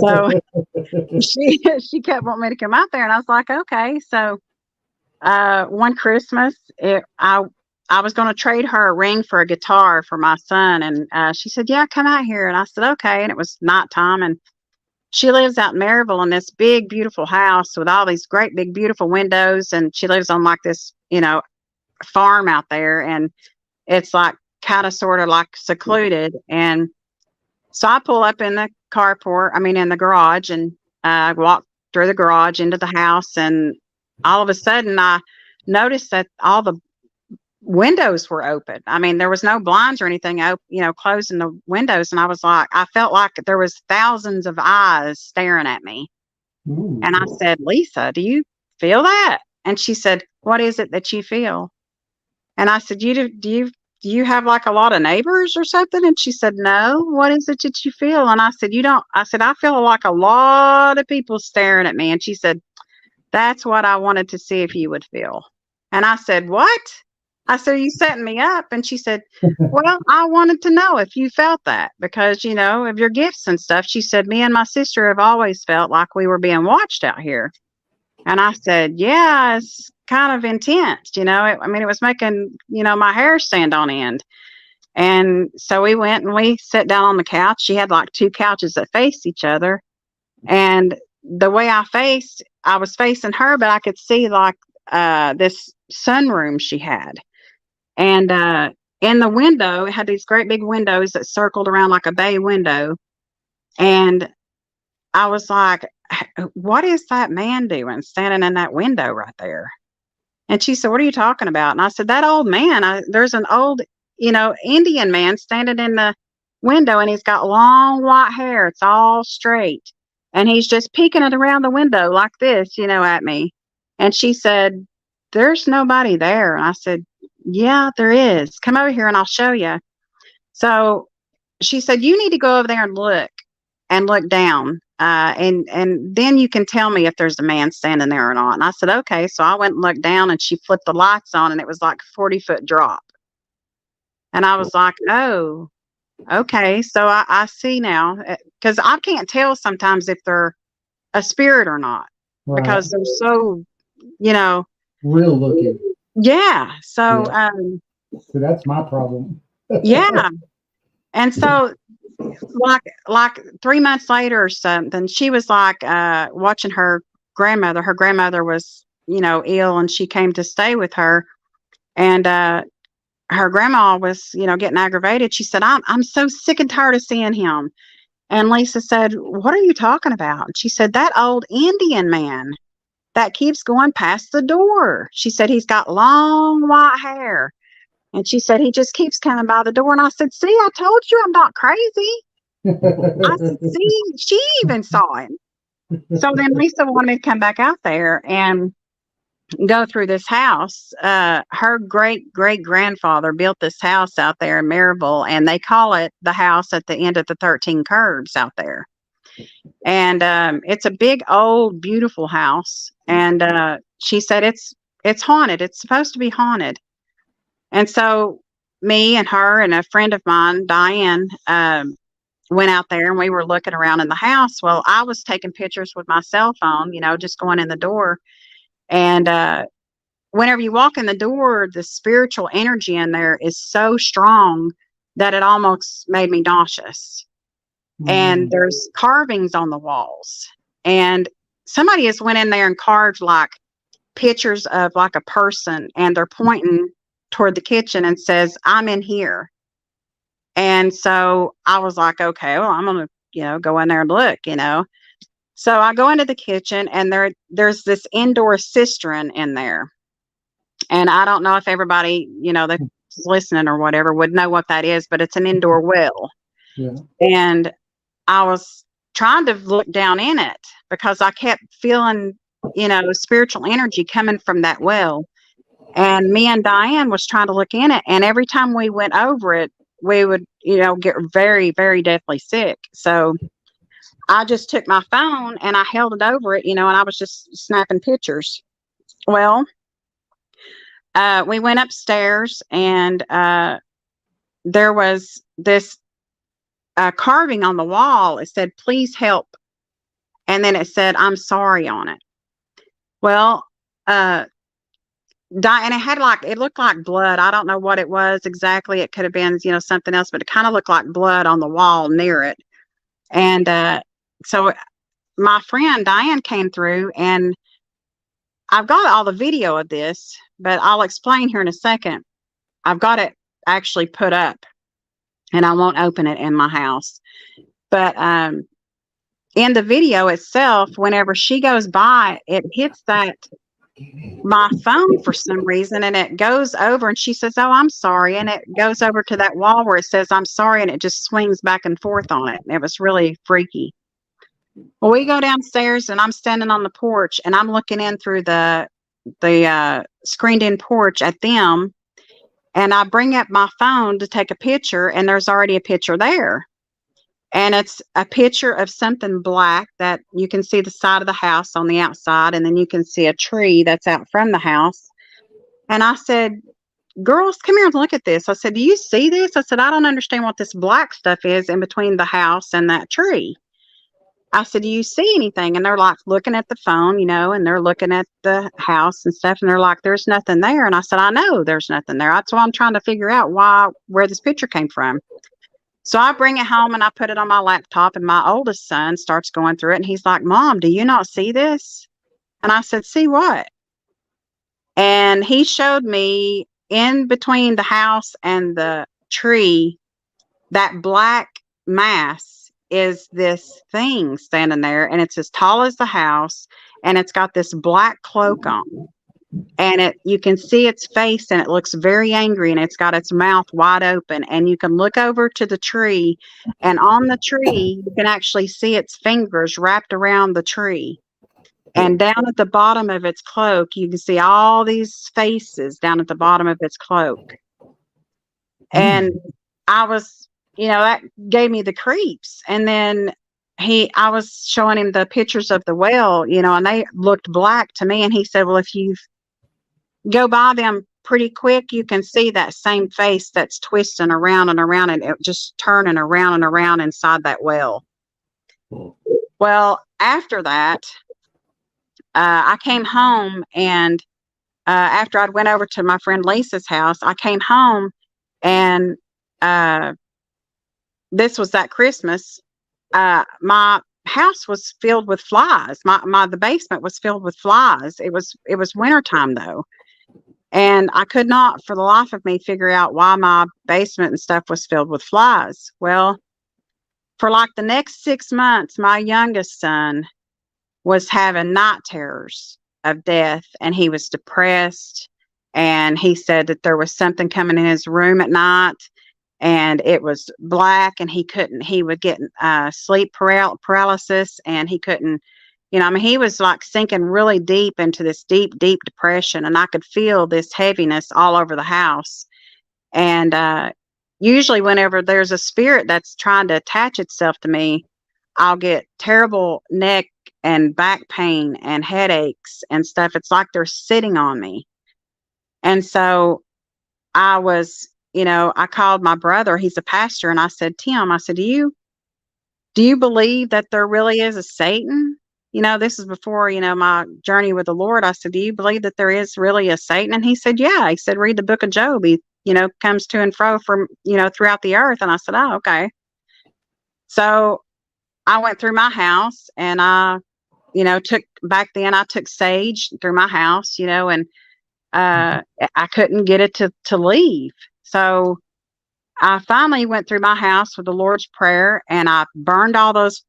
So she kept wanting me to come out there, and I was like, "Okay." So one Christmas, I was going to trade her a ring for a guitar for my son, and she said, "Yeah, come out here." And I said, "Okay." And it was nighttime, and she lives out in Maryville in this big, beautiful house with all these great, big, beautiful windows. And she lives on like this, farm out there. And it's like kind of sort of like secluded. And so I pull up in the in the garage, and walk through the garage into the house. And all of a sudden I noticed that all the windows were open. I mean, there was no blinds or anything closing the windows. And I felt like there was thousands of eyes staring at me. Ooh. And I said, "Lisa, do you feel that?" And she said, "What is it that you feel?" And I said, Do you have like a lot of neighbors or something?" And she said, "No. What is it that you feel?" And I said, "I feel like a lot of people staring at me." And she said, "That's what I wanted to see if you would feel." And I said, "What?" I said, "Are you setting me up?" And she said, "Well, I wanted to know if you felt that because, of your gifts and stuff." She said, "Me and my sister have always felt like we were being watched out here." And I said, "Yeah, it's kind of intense. It was making, my hair stand on end." And so we went and we sat down on the couch. She had like two couches that faced each other. And the way I was facing her, but I could see like this sunroom she had. And in the window, it had these great big windows that circled around like a bay window. And I was like, "What is that man doing standing in that window right there?" And she said, "What are you talking about?" And I said, "That old man, there's an old, Indian man standing in the window, and he's got long white hair. It's all straight. And he's just peeking it around the window like this, at me." And she said, "There's nobody there." And I said, "Yeah, there is. Come over here and I'll show you." So she said, "You need to go over there and look down. And then you can tell me if there's a man standing there or not." And I said, "Okay." So I went and looked down, and she flipped the lights on, and it was like a 40-foot drop. And I was like, "Oh, okay." So I see now, because I can't tell sometimes if they're a spirit or not Right. because they're so, Real looking. yeah. So, So that's my problem. yeah. And so like 3 months later or something, she was like watching her grandmother. Her grandmother was, ill, and she came to stay with her. And her grandma was, getting aggravated. She said, I'm so sick and tired of seeing him. And Lisa said, "What are you talking about?" And she said, "That old Indian man that keeps going past the door." She said, "He's got long white hair." And she said, "He just keeps coming by the door." And I said, "See, I told you I'm not crazy." I said, "See, she even saw him." So then Lisa wanted me to come back out there and go through this house. Her great great grandfather built this house out there in Maryville, and they call it the house at the end of the 13 curves out there. And it's a big, old, beautiful house. And she said it's haunted. It's supposed to be haunted. And so me and her and a friend of mine, Diane, went out there, and we were looking around in the house. Well, I was taking pictures with my cell phone, just going in the door. And whenever you walk in the door, the spiritual energy in there is so strong that it almost made me nauseous. And there's carvings on the walls. And somebody has went in there and carved like pictures of like a person, and they're pointing toward the kitchen and says, "I'm in here." And so I was like, okay, well, I'm going to, go in there and look. So I go into the kitchen, and there's this indoor cistern in there. And I don't know if everybody, that's listening or whatever would know what that is, but it's an indoor well. Yeah. And I was trying to look down in it because I kept feeling, spiritual energy coming from that well. And me and Diane was trying to look in it. And every time we went over it, we would, get very, very deathly sick. So I just took my phone and I held it over it, and I was just snapping pictures. Well, we went upstairs and there was this carving on the wall. It said, "Please help." And then it said, "I'm sorry" on it. Well, and it had it looked like blood. I don't know what it was exactly. It could have been, something else, but it kind of looked like blood on the wall near it. And so my friend Diane came through, and I've got all the video of this, but I'll explain here in a second. I've got it actually put up, and I won't open it in my house. But in the video itself, whenever she goes by, it hits my phone for some reason, and it goes over, and she says, "Oh, I'm sorry," and it goes over to that wall where it says, "I'm sorry," and it just swings back and forth on it. It was really freaky. Well, we go downstairs, and I'm standing on the porch, and I'm looking in through the screened-in porch at them, and I bring up my phone to take a picture, and there's already a picture there. And it's a picture of something black that you can see the side of the house on the outside, and then you can see a tree that's out from the house. And I said, "Girls, come here and look at this." I said, "Do you see this?" I said, "I don't understand what this black stuff is in between the house and that tree." I said, "Do you see anything?" And they're like looking at the phone, and they're looking at the house and stuff. And they're like, "There's nothing there." And I said, "I know there's nothing there. That's why I'm trying to figure out where this picture came from." So I bring it home and I put it on my laptop, and my oldest son starts going through it, and he's like, "Mom, do you not see this?" And I said, "See what?" And he showed me in between the house and the tree, that black mass is this thing standing there, and it's as tall as the house, and it's got this black cloak on. And you can see its face, and it looks very angry, and it's got its mouth wide open, and you can look over to the tree, and on the tree you can actually see its fingers wrapped around the tree, and down at the bottom of its cloak you can see all these faces down at the bottom of its cloak. And I was, that gave me the creeps. And then I was showing him the pictures of the well, and they looked black to me, and he said, "Well, if you go by them pretty quick, you can see that same face that's twisting around and around, and it just turning around and around inside that well." Well, after that, I came home, and after I'd went over to my friend Lisa's house, I came home, and this was that Christmas. My house was filled with flies. The basement was filled with flies. It was wintertime though. And I could not for the life of me figure out why my basement and stuff was filled with flies. Well, for like the next 6 months, my youngest son was having night terrors of death, and he was depressed, and he said that there was something coming in his room at night, and it was black, and he would get sleep paralysis, and he couldn't, he was like sinking really deep into this deep, deep depression, and I could feel this heaviness all over the house. And usually whenever there's a spirit that's trying to attach itself to me, I'll get terrible neck and back pain and headaches and stuff. It's like they're sitting on me. And so I was, I called my brother, he's a pastor, and I said, "Tim," I said, do you believe that there really is a Satan? This is before, my journey with the Lord. I said, "Do you believe that there is really a Satan?" And he said, "Yeah." He said, "Read the book of Job. He, comes to and fro from, throughout the earth." And I said, "Oh, okay." So I went through my house, and I took sage through my house, and I couldn't get it to leave. So I finally went through my house with the Lord's Prayer, and I burned all those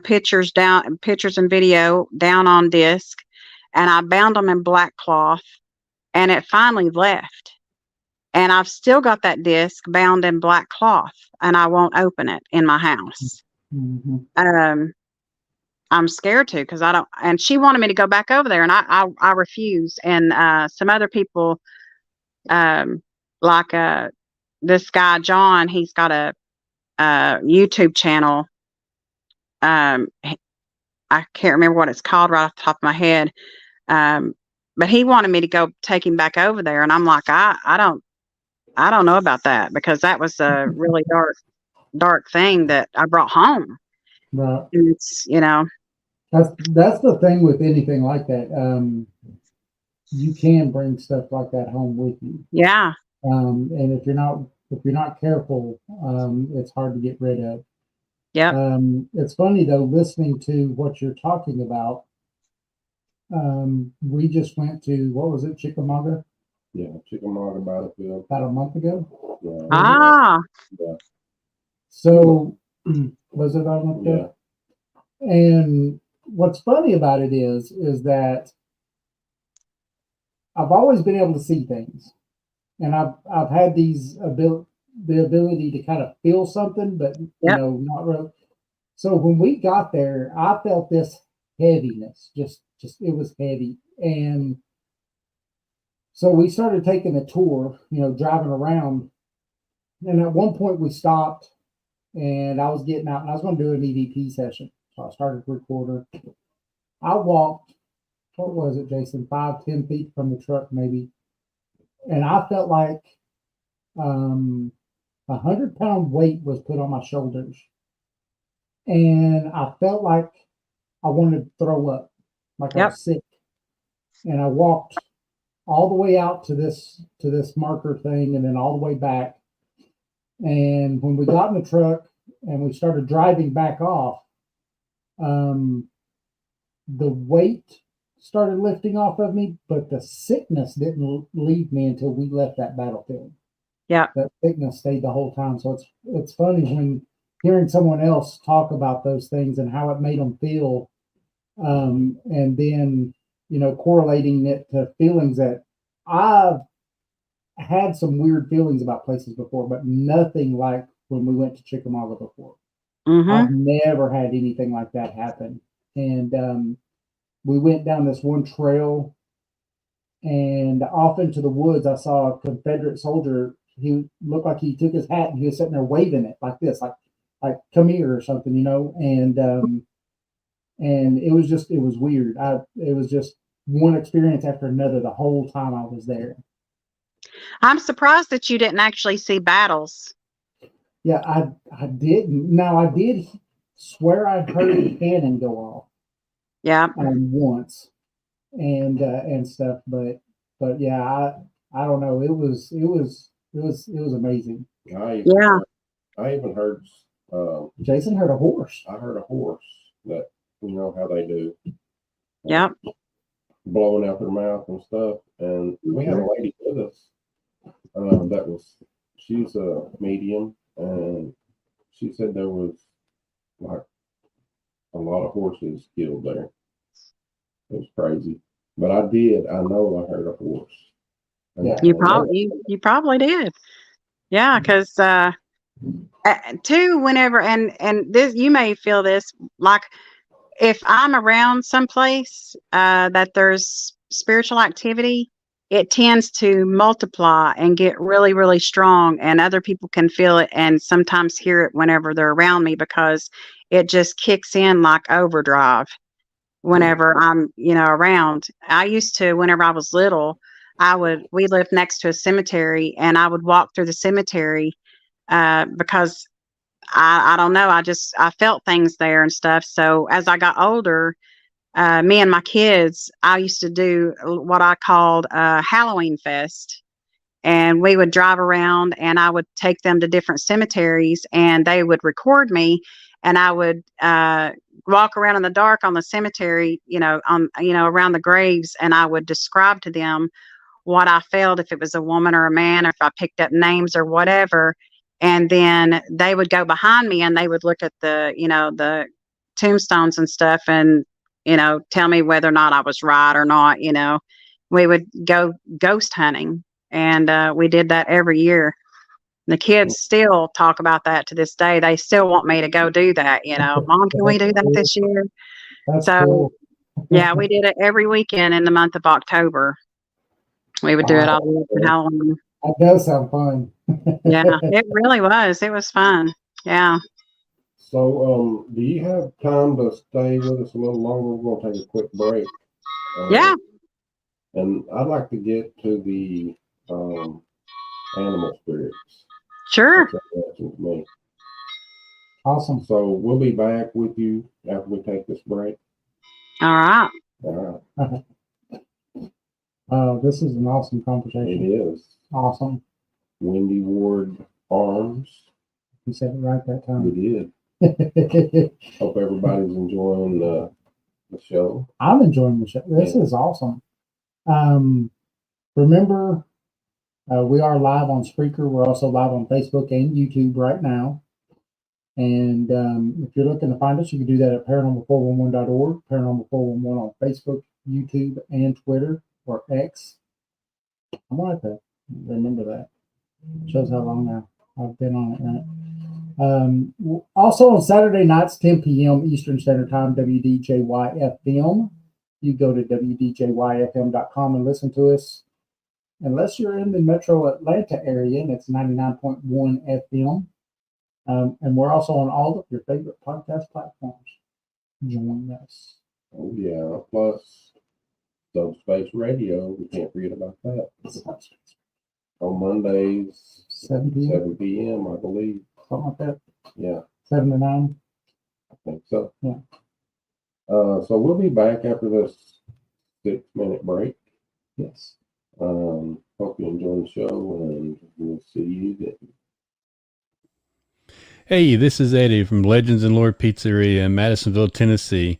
pictures and video down on disc, and I bound them in black cloth, and it finally left. And I've still got that disc bound in black cloth, and I won't open it in my house. I'm scared to, because I don't, and she wanted me to go back over there, and I refused. And some other people, like this guy John, he's got a YouTube channel. I can't remember what it's called right off the top of my head. But he wanted me to go take him back over there, and I'm like, I don't know about that, because that was a really dark thing that I brought home. Right. And it's, That's the thing with anything like that. You can bring stuff like that home with you. yeah, And if you're not careful, it's hard to get rid of. yeah. It's funny though, listening to what you're talking about. We just went to, what was it, Chickamauga? Yeah, Chickamauga Battlefield. About a month ago. Yeah. Ah, Yeah. So was it about a month ago? Yeah. And what's funny about it is that I've always been able to see things, and I've had the ability to kind of feel something, but Yep. not really. So when we got there, I felt this heaviness. Just it was heavy, and so we started taking a tour, driving around. And at one point we stopped, and I was getting out, and I was going to do an EVP session. So I started the recorder. I walked, what was it, Jason, 5-10 feet from the truck maybe. And I felt like 100-pound weight was put on my shoulders. And I felt like I wanted to throw up, like I Yep. was sick. And I walked all the way out to this marker thing, and then all the way back. And when we got in the truck and we started driving back off, the weight started lifting off of me, but the sickness didn't leave me until we left that battlefield. Yeah. That sickness stayed the whole time. So it's funny when hearing someone else talk about those things and how it made them feel, and then correlating it to feelings that I've had some weird feelings about places before, but nothing like when we went to Chickamauga before. Mm-hmm. I've never had anything like that happen. And we went down this one trail, and off into the woods, I saw a Confederate soldier. He looked like he took his hat and he was sitting there waving it like this, like come here or something, And it was weird. It was just one experience after another the whole time I was there. I'm surprised that you didn't actually see battles. Yeah, I didn't. Now I did swear I heard the cannon go off. Yeah. Once, and stuff, but yeah, I don't know. It was amazing. I even heard. Jason heard a horse. I heard a horse that how they do. Yep. Blowing out their mouth and stuff, and we had a lady with us. She's a medium, and she said there was like a lot of horses killed there. It was crazy, but I know I heard a horse. Yeah. You probably did. Yeah, because too, whenever and this, you may feel this, like if I'm around someplace that there's spiritual activity, it tends to multiply and get really, really strong, and other people can feel it and sometimes hear it whenever they're around me, because it just kicks in like overdrive whenever I'm, around. I used to, whenever I was little, we lived next to a cemetery, and I would walk through the cemetery because I don't know, I felt things there and stuff. So as I got older, me and my kids, I used to do what I called a Halloween fest. And we would drive around, and I would take them to different cemeteries, and they would record me, and I would walk around in the dark on the cemetery, around the graves, and I would describe to them what I felt, if it was a woman or a man, or if I picked up names or whatever. And then they would go behind me, and they would look at the tombstones and stuff, and tell me whether or not I was right or not. We would go ghost hunting, and we did that every year. The kids still talk about that to this day. They still want me to go do that. Mom, can we do that this year? That's So cool. yeah, we did it every weekend in the month of October. We would do it all the way up to Halloween. That does sound fun. Yeah, it really was. It was fun. Yeah. So, do you have time to stay with us a little longer? We're going to take a quick break. Yeah. And I'd like to get to the animal spirits. Sure. That's interesting to me. Awesome. So we'll be back with you after we take this break. All right. All This is an awesome right. conversation. It is. Awesome. Wendy Ward Armes. You said it right that We time. did. Hope everybody's enjoying the show. I'm enjoying the show. This is awesome. Remember, we are live on Spreaker. We're also live on Facebook and YouTube right now. And if you're looking to find us, you can do that at paranormal411.org, paranormal411 on Facebook, YouTube, and Twitter, or X. I'm going to have to remember that. Shows how long I've been on it, right? Also on Saturday nights, 10 p.m. Eastern Standard Time, WDJY-FM. You go to WDJYFM.com and listen to us. Unless you're in the metro Atlanta area, and it's 99.1 FM. And we're also on all of your favorite podcast platforms. Join us. Oh, yeah. Plus, Subspace Radio. We can't forget about that. On Mondays, 7 p.m. 7 p.m., I believe. Something like that. Yeah, 7 to 9. I think so. Yeah. So we'll be back after this 6-minute break. Yes. Hope you enjoy the show, and we'll see you then. Hey, this is Eddie from Legends and Lore Pizzeria in Madisonville, Tennessee.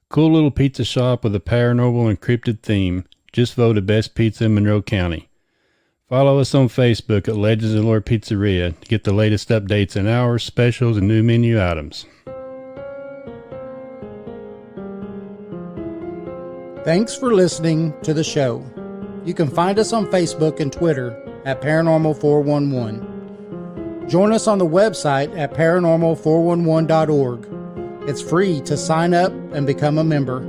Cool little pizza shop with a paranormal and cryptid theme. Just voted best pizza in Monroe County. Follow us on Facebook at Legends and Lore Pizzeria to get the latest updates and hours, specials, and new menu items. Thanks for listening to the show. You can find us on Facebook and Twitter at Paranormal411. Join us on the website at paranormal411.org. It's free to sign up and become a member.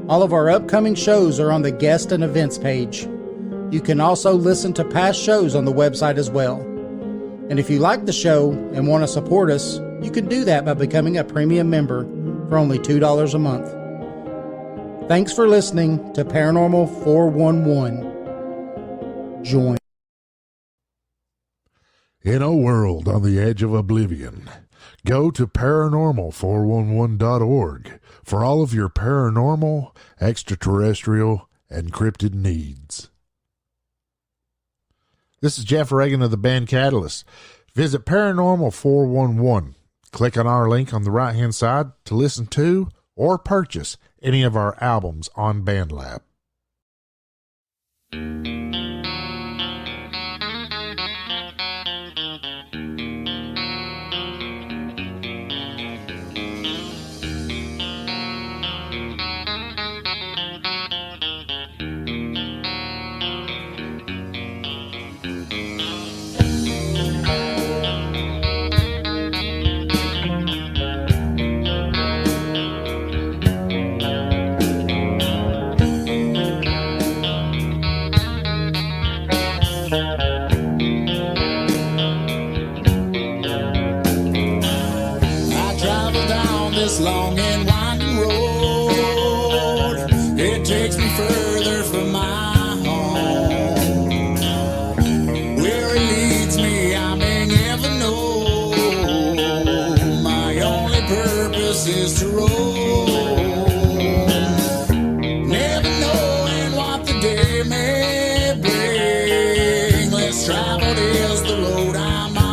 All of our upcoming shows are on the guest and events page. You can also listen to past shows on the website as well. And if you like the show and want to support us, you can do that by becoming a premium member for only $2 a month. Thanks for listening to Paranormal 411. Join. In a world on the edge of oblivion, go to paranormal411.org for all of your paranormal, extraterrestrial, and cryptid needs. This is Jeff Reagan of the band Catalyst. Visit Paranormal 411. Click on our link on the right-hand side to listen to or purchase any of our albums on BandLab. This long and winding road, it takes me further from my home. Where it leads me, I may never know. My only purpose is to roam, never knowing what the day may bring. Less traveled is the road I'm on.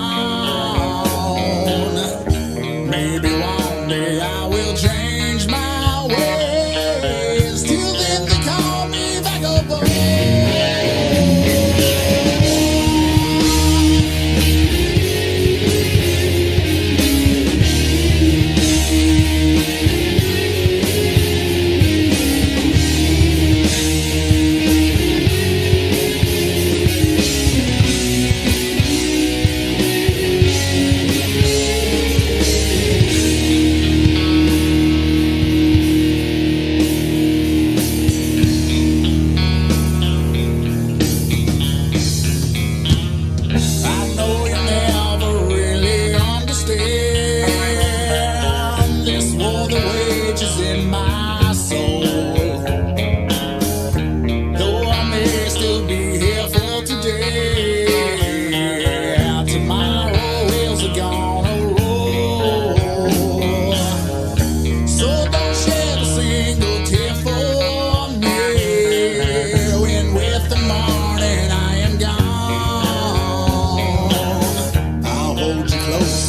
Maybe one day I will change my ways. Till then they call me vagabond.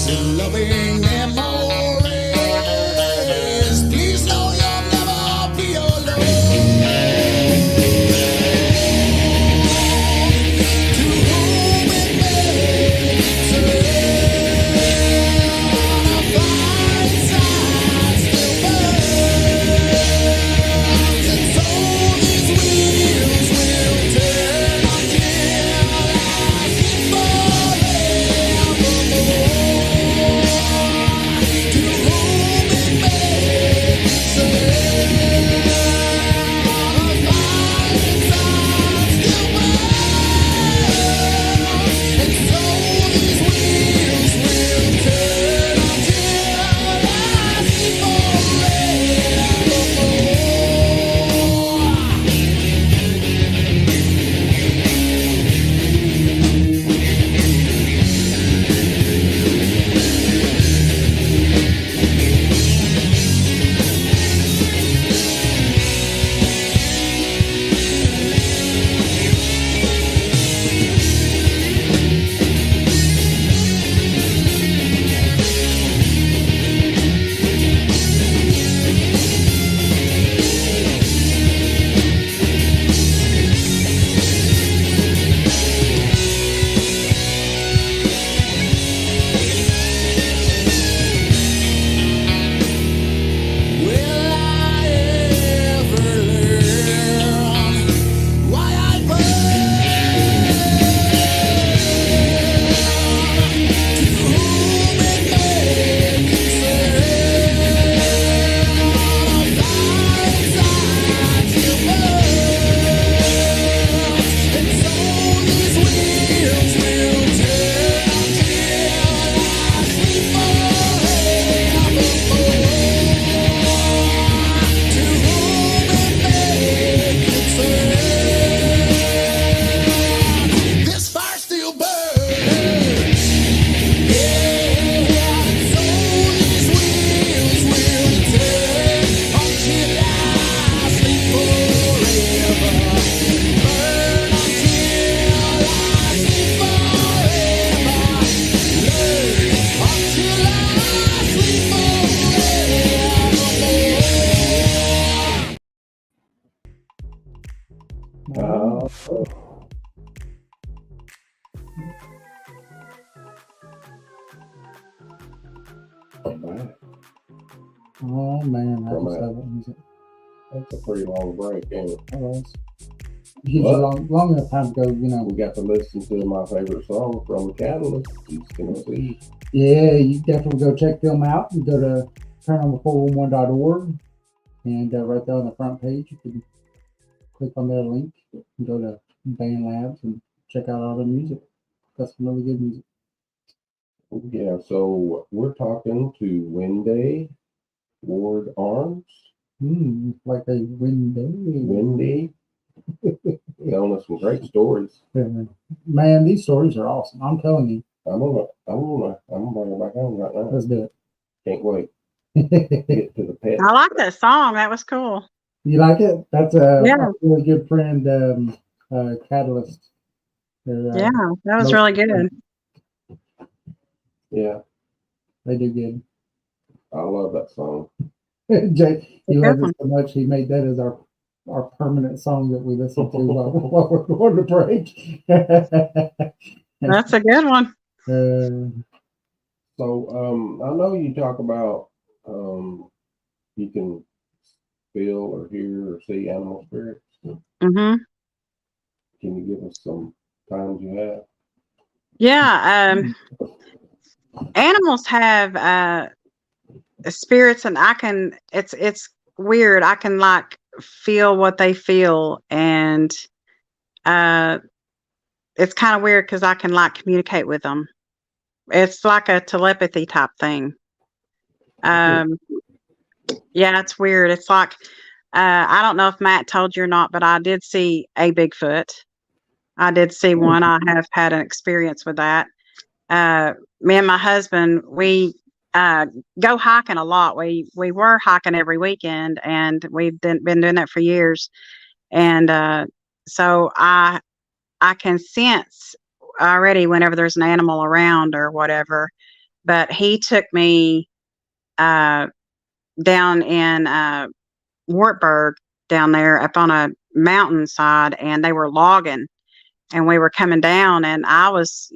still loving memories. Please know you'll never be alone. To whom it may concern, a fireside still burns, and so these wheels will turn until I see forevermore. To whom it may concern, a fireside still burns, and so these wheels will turn until I see forevermore. Will I ever learn why I burn? To whom it may concern, a fireside still burns, and so these wheels will turn until I sleep forevermore. To whom it may concern, this fire still burns. Yeah, so these wheels will turn until I sleep forever. Burn until I sleep forever. Learn until I sleep forevermore. Alright. Oh man, I From just a- love it music. That's a pretty long break, ain't it? It was. Gives you What? long enough time to go, We got to listen to my favorite song from Catalyst, East Tennessee. Yeah, you definitely go check them out. You go to paranormal411.org, and right there on the front page, you can click on their link and go to Band Labs and check out all the music. Got some really good music. Yeah, so we're talking to Wendy Ward Armes. Like a window. Wendy telling us some great stories. Man, these stories are awesome. I'm telling you. I'm gonna bring her back on right now. Let's do Can't wait. it. Get to the pet. I like that song. That was cool. You like it? That's a Yeah. really good friend, Catalyst. Yeah, that was really good. Yeah, They do good. I love that song. Jay, he Good loves one. it so much, he made that as our permanent song that we listen to while we're going to break. That's a good one. So I know you talk about you can feel or hear or see animal spirits. Hmm. Can you give us some times you have? Yeah. Animals have spirits, and it's weird. I can like feel what they feel, and it's kind of weird because I can like communicate with them. It's like a telepathy type thing. Yeah, it's weird. It's like I don't know if Matt told you or not, but I did see a Bigfoot. I did see one. I have had an experience with that. Me and my husband, we go hiking a lot. We were hiking every weekend, and we've been doing that for years. And so I can sense already whenever there's an animal around or whatever. but he took me down in Wartburg down there up on a mountainside, and they were logging, and we were coming down, and I was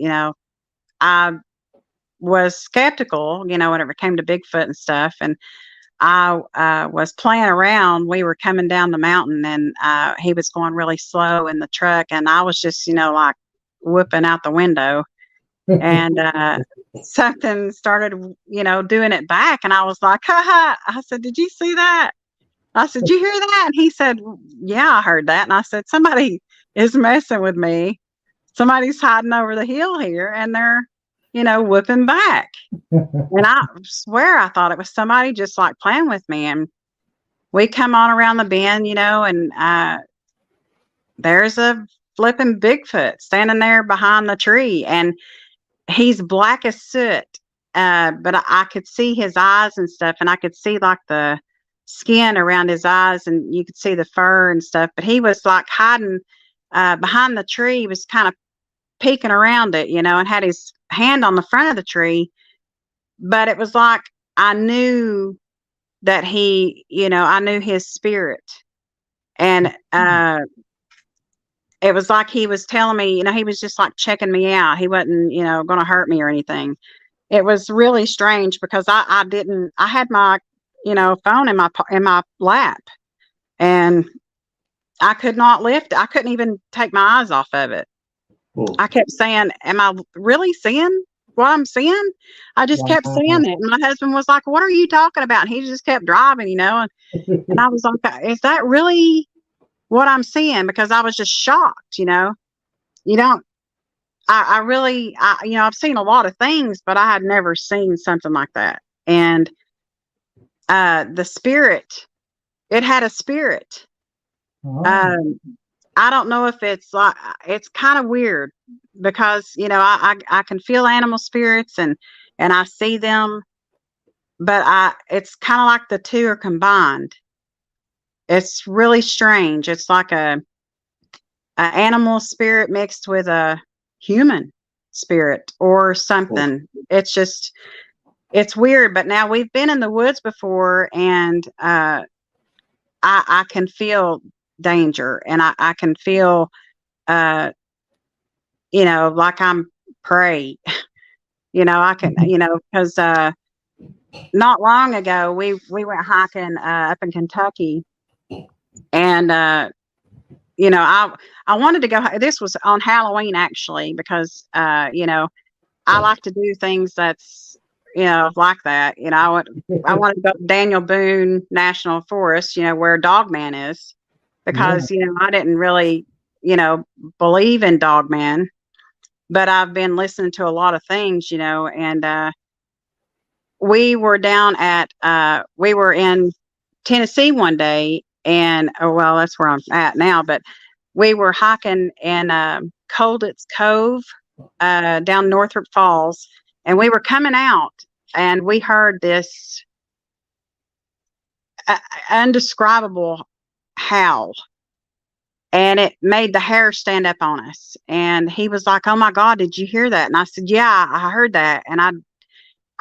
skeptical, whenever it came to Bigfoot and stuff. And I was playing around. We were coming down the mountain, and he was going really slow in the truck, and I was just, like whooping out the window. And something started, doing it back, and I was like, ha ha. I said, "Did you see that?" I said, "Did you hear that?" And he said, "Yeah, I heard that." And I said, "Somebody is messing with me. Somebody's hiding over the hill here, and they're, whooping back." And I swear I thought it was somebody just like playing with me. And we come on around the bend, and there's a flipping Bigfoot standing there behind the tree, and he's black as soot. But I could see his eyes and stuff, and I could see like the skin around his eyes, and you could see the fur and stuff. But he was like hiding behind the tree. He was kind of peeking around it, and had his hand on the front of the tree. But it was like I knew that I knew his spirit. And it was like he was telling me, he was just like checking me out. He wasn't, going to hurt me or anything. It was really strange because I had my, phone in my lap, and I could not lift. I couldn't even take my eyes off of it. Cool. I kept saying, "Am I really seeing what I'm seeing?" I just kept seeing it. And my husband was like, "What are you talking about?" And he just kept driving, and I was like, "Is that really what I'm seeing?" Because I was just shocked, I really, I've seen a lot of things, but I had never seen something like that. And the spirit, it had a spirit. I don't know if it's like, it's kind of weird because, I can feel animal spirits and I see them, but it's kind of like the two are combined. It's really strange. It's like a animal spirit mixed with a human spirit or something. It's weird. But now we've been in the woods before, and I can feel danger, and I can feel like I'm prey. I can, because not long ago we went hiking up in Kentucky, and I wanted to go. This was on Halloween, actually, because I like to do things that's like that. I wanted to go to Daniel Boone National Forest, where Dogman is, because I didn't really believe in Dogman, but I've been listening to a lot of things, and we were down at we were in Tennessee one day. And well, that's where I'm at now. But we were hiking in Colditz Cove down Northrop Falls, and we were coming out, and we heard this undescribable howl, and it made the hair stand up on us. And he was like, "Oh my God, did you hear that?" And I said, "Yeah, I heard that." And I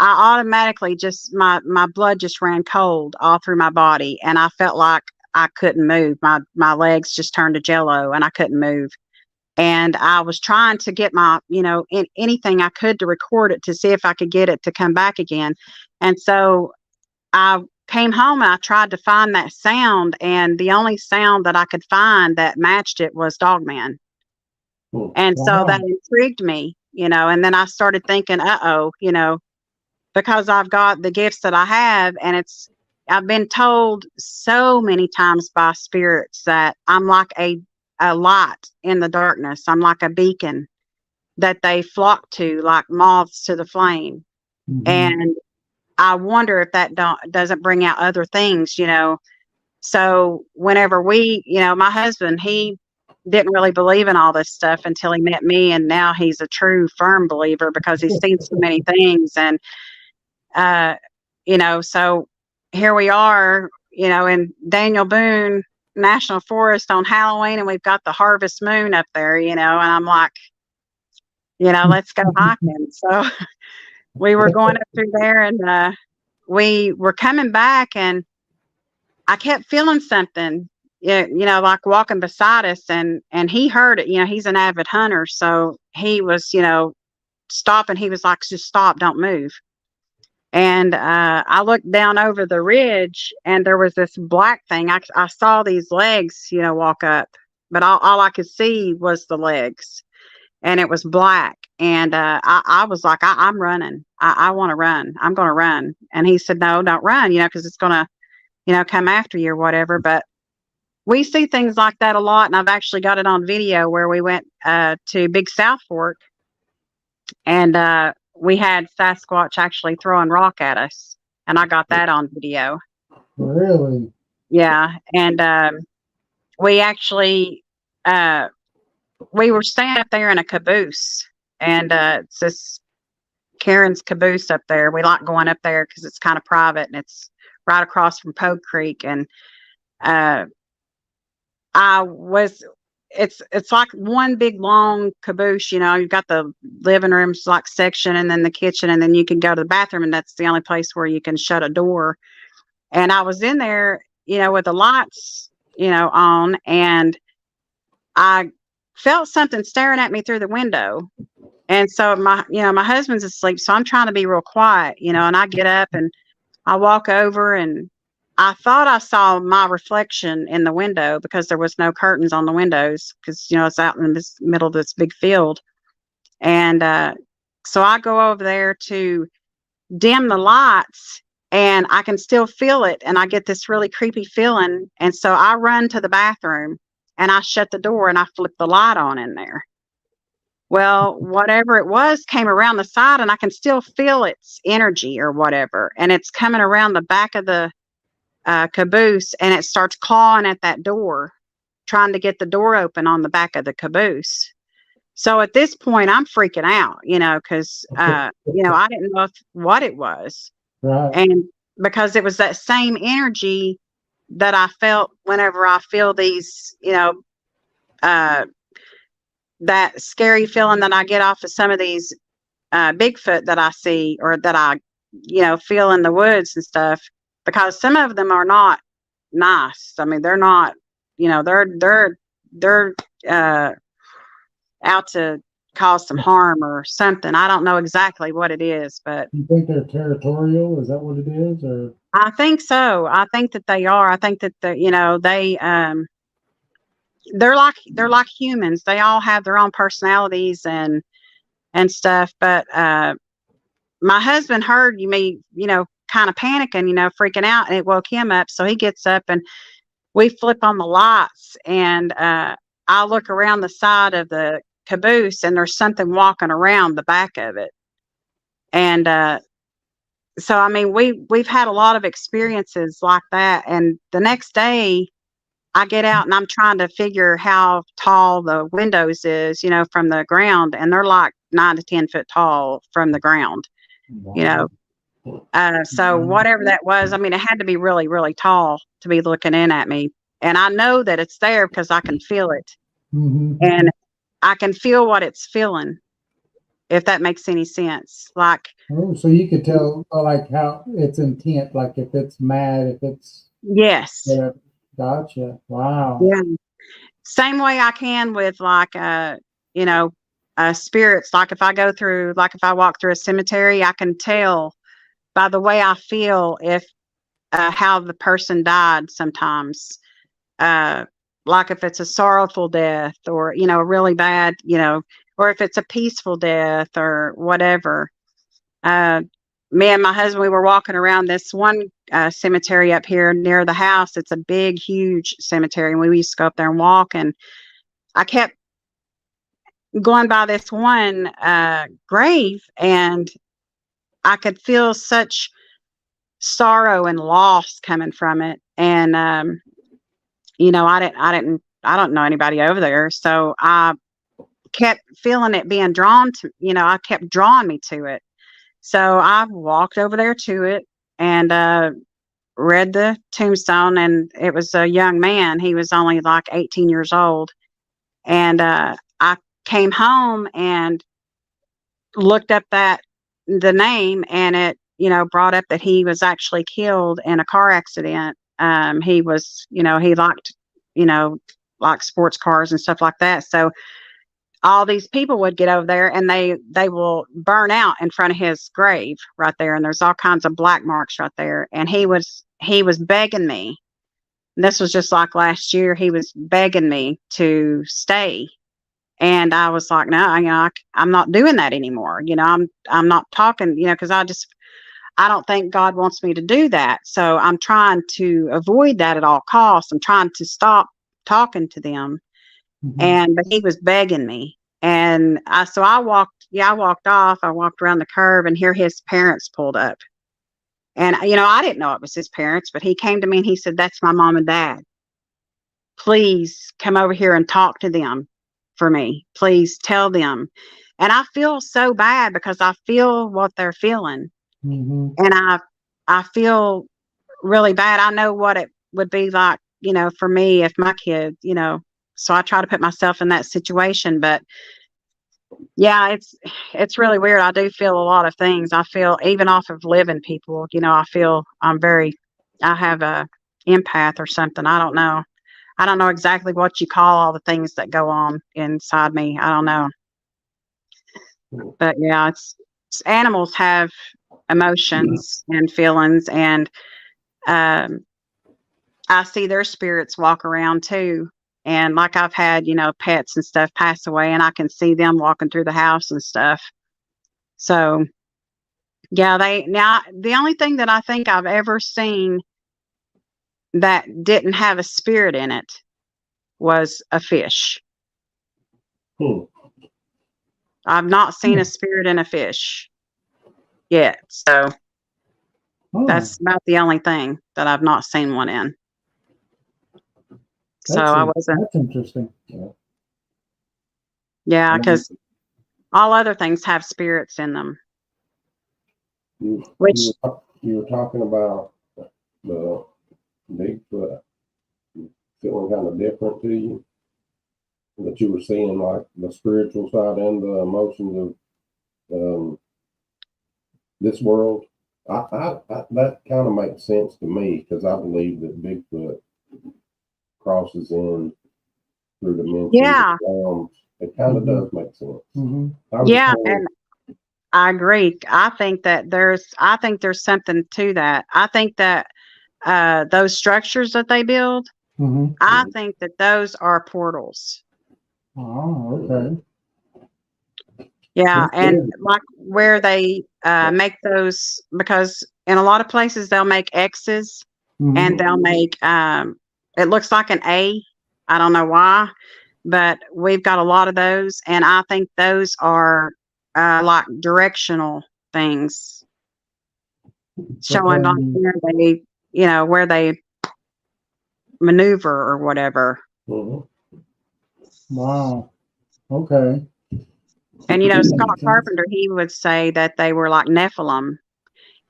automatically just my blood just ran cold all through my body, and I felt like I couldn't move. My legs just turned to jello, and I couldn't move. And I was trying to get my, anything I could to record it to see if I could get it to come back again. And so I came home and I tried to find that sound, and the only sound that I could find that matched it was Dogman. And so that intrigued me, and then I started thinking, because I've got the gifts that I have, and I've been told so many times by spirits that I'm like a light in the darkness. I'm like a beacon that they flock to, like moths to the flame. Mm-hmm. And I wonder if that doesn't bring out other things, So whenever my husband, he didn't really believe in all this stuff until he met me, and now he's a true firm believer because he's seen so many things. And so here we are, in Daniel Boone National Forest on Halloween, and we've got the harvest moon up there, and I'm like, let's go hiking. So we were going up through there, and we were coming back, and I kept feeling something, like walking beside us, and he heard it. He's an avid hunter, so he was, stopping. He was like, "Just stop, don't move." And I looked down over the ridge, and there was this black thing. I saw these legs, walk up, but all I could see was the legs, and it was black. And I was like, I'm running. I want to run. I'm going to run. And he said, "No, don't run, because it's going to, come after you or whatever." But we see things like that a lot. And I've actually got it on video where we went to Big South Fork, and we had Sasquatch actually throwing rock at us. And I got that on video. Really? Yeah. And we actually, we were staying up there in a caboose, and it's this Karen's caboose up there. We like going up there because it's kind of private, and it's right across from Pogue Creek. And it's like one big long caboose. You've got the living room's like section, and then the kitchen, and then you can go to the bathroom, and that's the only place where you can shut a door. And I was in there, with the lights, on, and I felt something staring at me through the window. And so my husband's asleep, so I'm trying to be real quiet, and I get up and I walk over, and I thought I saw my reflection in the window because there was no curtains on the windows because, it's out in this middle of this big field. And so I go over there to dim the lights, and I can still feel it. And I get this really creepy feeling. And so I run to the bathroom, and I shut the door, and I flip the light on in there. Well, whatever it was came around the side, and I can still feel its energy or whatever. And it's coming around the back of the caboose, and it starts clawing at that door, trying to get the door open on the back of the caboose. So at this point, I'm freaking out, because, I didn't know what it was. Right. And because it was that same energy that I felt whenever I feel these, that scary feeling that I get off of some of these Bigfoot that I see, or that I, feel in the woods and stuff, because some of them are not nice. I mean, they're not, they're out to cause some harm or something. I don't know exactly what it is, but You think they're territorial? Is that what it is? Or I think so. I think that they are. I think that they're like humans. They all have their own personalities and stuff. But my husband heard me, kind of panicking, freaking out, and it woke him up. So he gets up, and we flip on the lights, and I look around the side of the caboose, and there's something walking around the back of it. And so, I mean, we've had a lot of experiences like that. And the next day I get out, and I'm trying to figure how tall the windows is, from the ground. And they're like 9 to 10 foot tall from the ground, so whatever that was, I mean, it had to be really, really tall to be looking in at me. And I know that it's there because I can feel it. Mm-hmm. And I can feel what it's feeling, if that makes any sense. Like, Oh, so you could tell like how its intent, like if it's mad, if it's yes. yeah, gotcha. Wow. Yeah. Same way I can with like, spirits. Like if I walk through a cemetery, I can tell by the way I feel if how the person died sometimes. Like if it's a sorrowful death, or, a really bad, or if it's a peaceful death or whatever. Me and my husband, we were walking around this one cemetery up here near the house. It's a big, huge cemetery. And we used to go up there and walk. And I kept going by this one grave, and I could feel such sorrow and loss coming from it. And, I don't know anybody over there. So I kept feeling it being drawn to, I kept drawing me to it. So I walked over there to it and read the tombstone, and it was a young man. He was only like 18 years old. And I came home and looked up that the name, and it, brought up that he was actually killed in a car accident. He was, he liked, like sports cars and stuff like that. So all these people would get over there, and they will burn out in front of his grave right there. And there's all kinds of black marks right there. And he was begging me. And this was just like last year. He was begging me to stay. And I was like, no, I'm not doing that anymore. I'm not talking, because I don't think God wants me to do that. So I'm trying to avoid that at all costs. I'm trying to stop talking to them. But he was begging me. And I walked off. I walked around the curve, and here his parents pulled up. And, I didn't know it was his parents, but he came to me and he said, that's my mom and dad. Please come over here and talk to them for me. Please tell them. And I feel so bad because I feel what they're feeling. And I feel really bad. I know what it would be like, for me if my kid, so I try to put myself in that situation. But yeah, it's really weird. I do feel a lot of things. I feel even off of living people, I feel I have a empath or something. I don't know. I don't know exactly what you call all the things that go on inside me. I don't know. But yeah, animals have emotions and feelings, and I see their spirits walk around too. And like I've had, pets and stuff pass away, and I can see them walking through the house and stuff. So yeah, the only thing that I think I've ever seen that didn't have a spirit in it was a fish. I've not seen a spirit in a fish yet. So that's about the only thing that I've not seen one in. That's interesting. Yeah, because all other things have spirits in them. You were talking about the Bigfoot feeling kind of different to you, that you were seeing like the spiritual side and the emotions of this world. I that kind of makes sense to me, because I believe that Bigfoot crosses in through dimensions. Yeah. It kind of does make sense. Yeah, and I agree. I think there's something to that. I think that those structures that they build, I think that those are portals. Oh, okay. Yeah, and like where they make those, because in a lot of places they'll make X's, and they'll make it looks like an A. I don't know why, but we've got a lot of those, and I think those are like directional things, showing like where they maneuver or whatever. Wow. Okay. And Scott Carpenter, he would say that they were like Nephilim.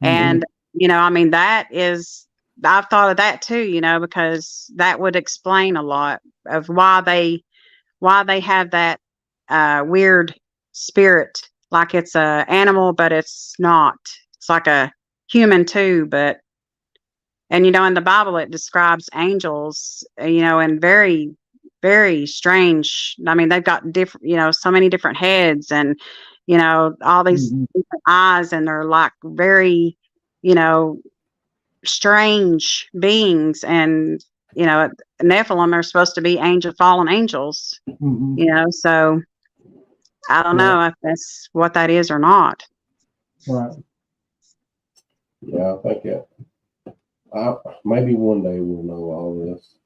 And that is, I've thought of that too, because that would explain a lot of why they have that weird spirit, like it's a animal, but it's not. It's like a human too, and in the Bible it describes angels, and very, very strange. I mean, they've got different, so many different heads, and all these different eyes, and they're like very, strange beings. And Nephilim are supposed to be fallen angels. So I don't know if that's what that is or not. Right. Yeah, I think maybe one day we'll know all this.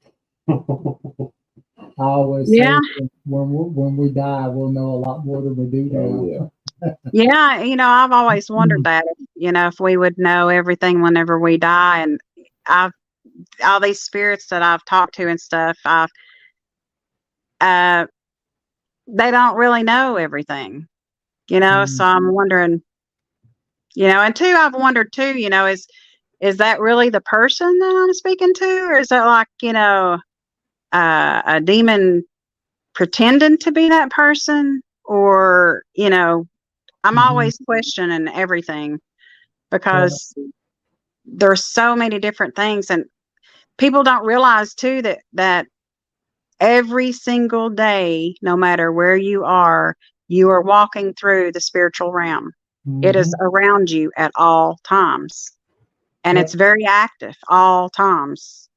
I always say when we die, we'll know a lot more than we do now. I've always wondered that, if we would know everything whenever we die. And all these spirits that I've talked to and stuff, they don't really know everything, so I'm wondering, and two, I've wondered too, is that really the person that I'm speaking to, or is that like, a demon pretending to be that person, or, I'm Mhm. always questioning everything because there's so many different things, and people don't realize too that every single day, no matter where you are walking through the spiritual realm. It is Mhm. around you at all times, and Yep. it's very active all times.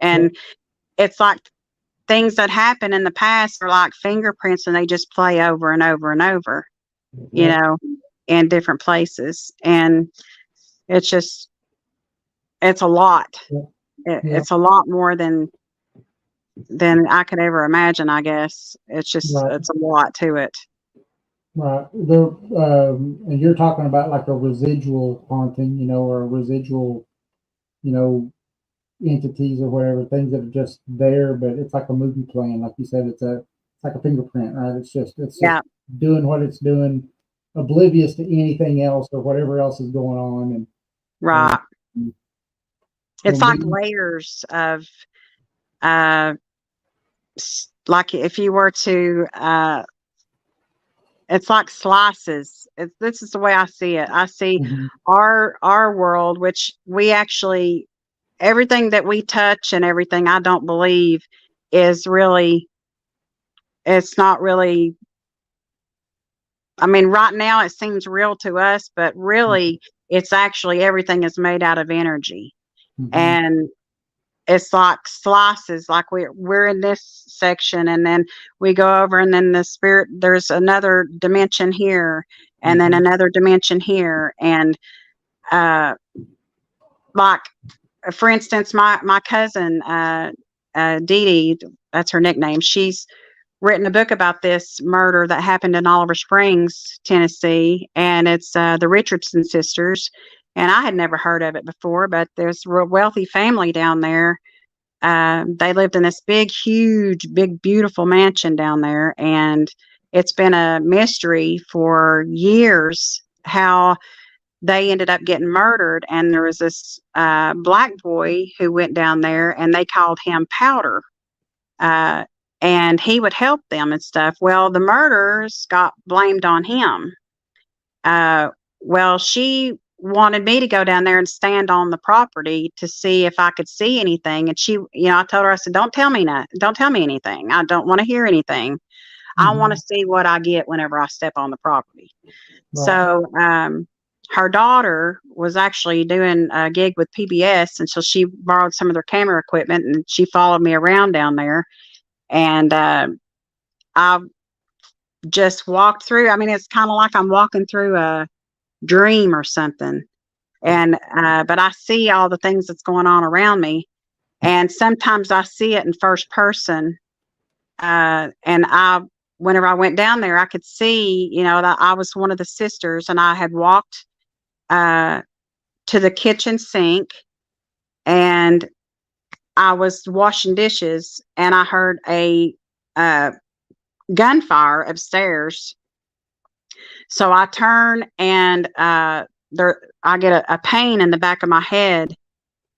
Yep. And it's like things that happen in the past are like fingerprints, and they just play over and over and over, you Yep. know, in different places. And it's just, it's a lot. Yep. Yep. It's a lot more than I could ever imagine, I guess. It's just, Right. it's a lot to it. Right. And you're talking about like a residual haunting, or a residual, you know, entities or whatever, things that are just there, but it's like a movie plan. Like you said, it's like a fingerprint, right? It's just Yeah. doing what it's doing, oblivious to anything else or whatever else is going on. And Right. for It's like me, layers of, uh, like if you were to, it's like slices. This is the way I see it. I see mhm, our world, which we actually, everything that we touch and everything, I don't believe is really, it's not really, I mean, right now it seems real to us, but really it's actually, everything is made out of energy. mhm, And it's like slices, like we're in this section, and then we go over, and then the spirit, there's another dimension here, and then mhm, another dimension here. And uh like, for instance, my cousin, Dee Dee, that's her nickname, she's written a book about this murder that happened in Oliver Springs, Tennessee, and it's the Richardson sisters. And I had never heard of it before, but there's a real wealthy family down there. They lived in this big, huge, big, beautiful mansion down there, and it's been a mystery for years how they ended up getting murdered. And there was this black boy who went down there, and they called him Powder, uh, and he would help them and stuff. Well, the murders got blamed on him. Uh, well, she wanted me to go down there and stand on the property to see if I could see anything. And she, I told her, I said, don't tell me anything. I don't want to hear anything. I want to mhm, see what I get whenever I step on the property. right. So, her daughter was actually doing a gig with PBS, and so she borrowed some of their camera equipment, and she followed me around down there. And I just walked through. I mean, it's kind of like I'm walking through a dream or something. And but I see all the things that's going on around me, and sometimes I see it in first person. And whenever I went down there, I could see, that I was one of the sisters, and I had walked uh, to the kitchen sink, and I was washing dishes, and I heard a uh, gunfire upstairs. So I turn, and I get a pain in the back of my head,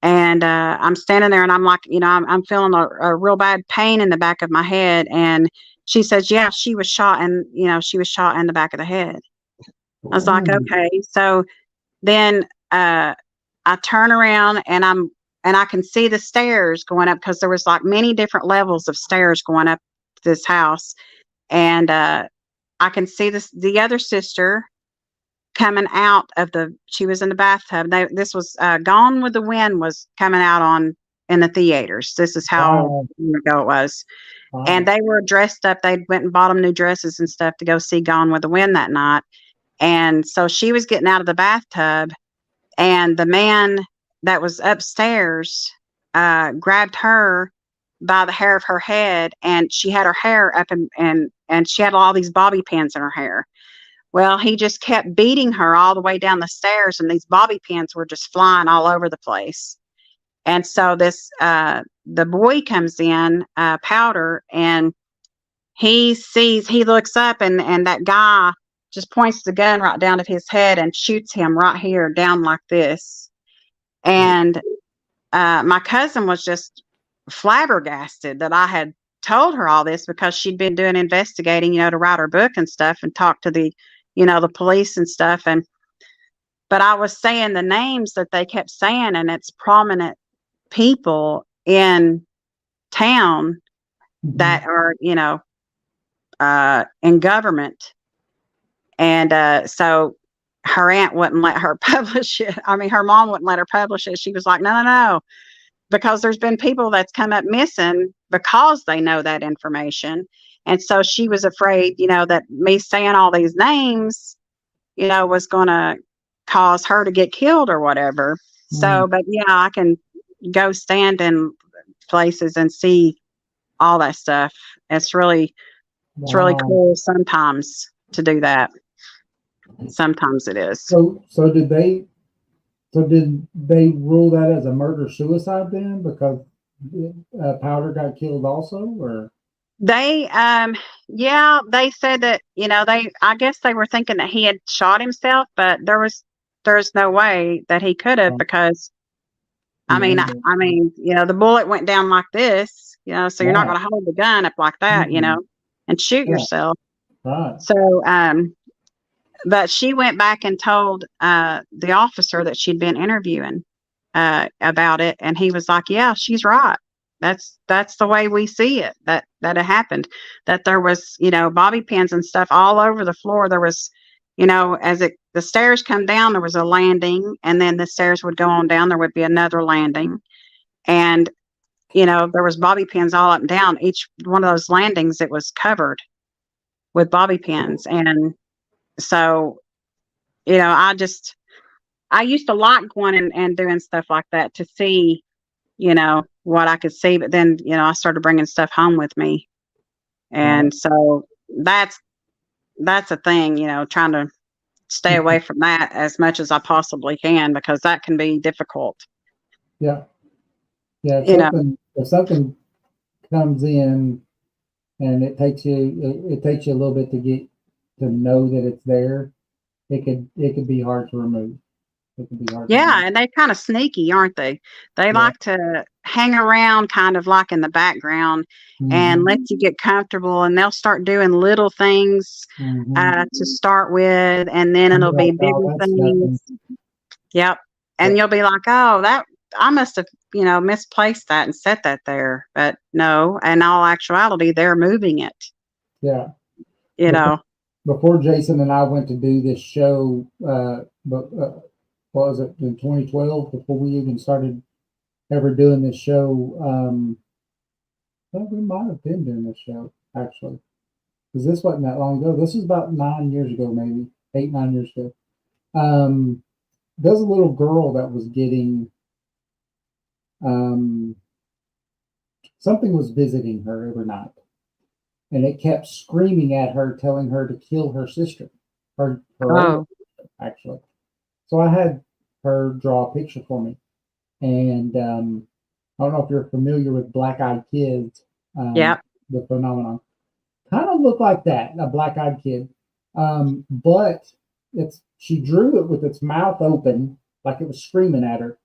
and I'm standing there, and I'm like, I'm feeling a real bad pain in the back of my head. And she says, yeah, she was shot, and she was shot in the back of the head. I was like, Mm, okay. So then I turn around, and I can see the stairs going up, because there was like many different levels of stairs going up this house. And I can see the other sister coming out of she was in the bathtub. This was Gone with the Wind was coming out on in the theaters. This is how wow. long ago it was. And Wow. they were dressed up. They went and bought them new dresses and stuff to go see Gone with the Wind that night. And so she was getting out of the bathtub, and the man that was upstairs grabbed her by the hair of her head, and she had her hair up, and she had all these bobby pins in her hair. Well, he just kept beating her all the way down the stairs, and these bobby pins were just flying all over the place. And so the boy comes in, Powder, and he looks up, and that guy just points the gun right down at his head and shoots him right here, down like this. And my cousin was just flabbergasted that I had told her all this, because she'd been doing investigating, to write her book and stuff, and talk to the the police and stuff. But I was saying the names that they kept saying, and it's prominent people in town that are, in government. And so her aunt wouldn't let her publish it. I mean, her mom wouldn't let her publish it. She was like, no, no, no, because there's been people that's come up missing because they know that information. And so she was afraid, that me saying all these names, was going to cause her to get killed or whatever. So, but yeah, I can go stand in places and see all that stuff. It's really cool sometimes to do that. Sometimes it is. So did they rule that as a murder suicide then, because Powder got killed also, or? They they said that, I guess they were thinking that he had shot himself, but there's no way that he could have, because I mean, the bullet went down like this, so you're not going to hold the gun up like that, and shoot yourself. Right. So, but she went back and told the officer that she'd been interviewing about it, and he was like, "Yeah, she's right. That's the way we see it. That it happened. That there was, bobby pins and stuff all over the floor. There was, as the stairs come down, there was a landing, and then the stairs would go on down. There would be another landing, and there was bobby pins all up and down. Each one of those landings, it was covered with bobby pins, and so, I used to like going and doing stuff like that to see, what I could see. But then, I started bringing stuff home with me. And so that's a thing, trying to stay away from that as much as I possibly can, because that can be difficult. Yeah. Yeah. If something comes in and it takes you a little bit to get to know that it's there, it could be hard to remove. It could be hard. Yeah, and they're kind of sneaky, aren't they? They like to hang around kind of like in the background and let you get comfortable, and they'll start doing little things to start with, and then it'll be bigger things. Yep. And you'll be like, oh, that I must have, misplaced that and set that there. But no, in all actuality, they're moving it. Yeah. Before Jason and I went to do this show, what was it, in 2012, before we even started ever doing this show, well, we might have been doing this show, actually, because this wasn't that long ago. This is about 9 years ago, maybe 8-9 years ago. There's a little girl that was getting, something was visiting her every night. And it kept screaming at her, telling her to kill her sister, her older sister, actually. So I had her draw a picture for me. And I don't know if you're familiar with black-eyed kids. The phenomenon. Kind of looked like that, a black-eyed kid. But she drew it with its mouth open, like it was screaming at her.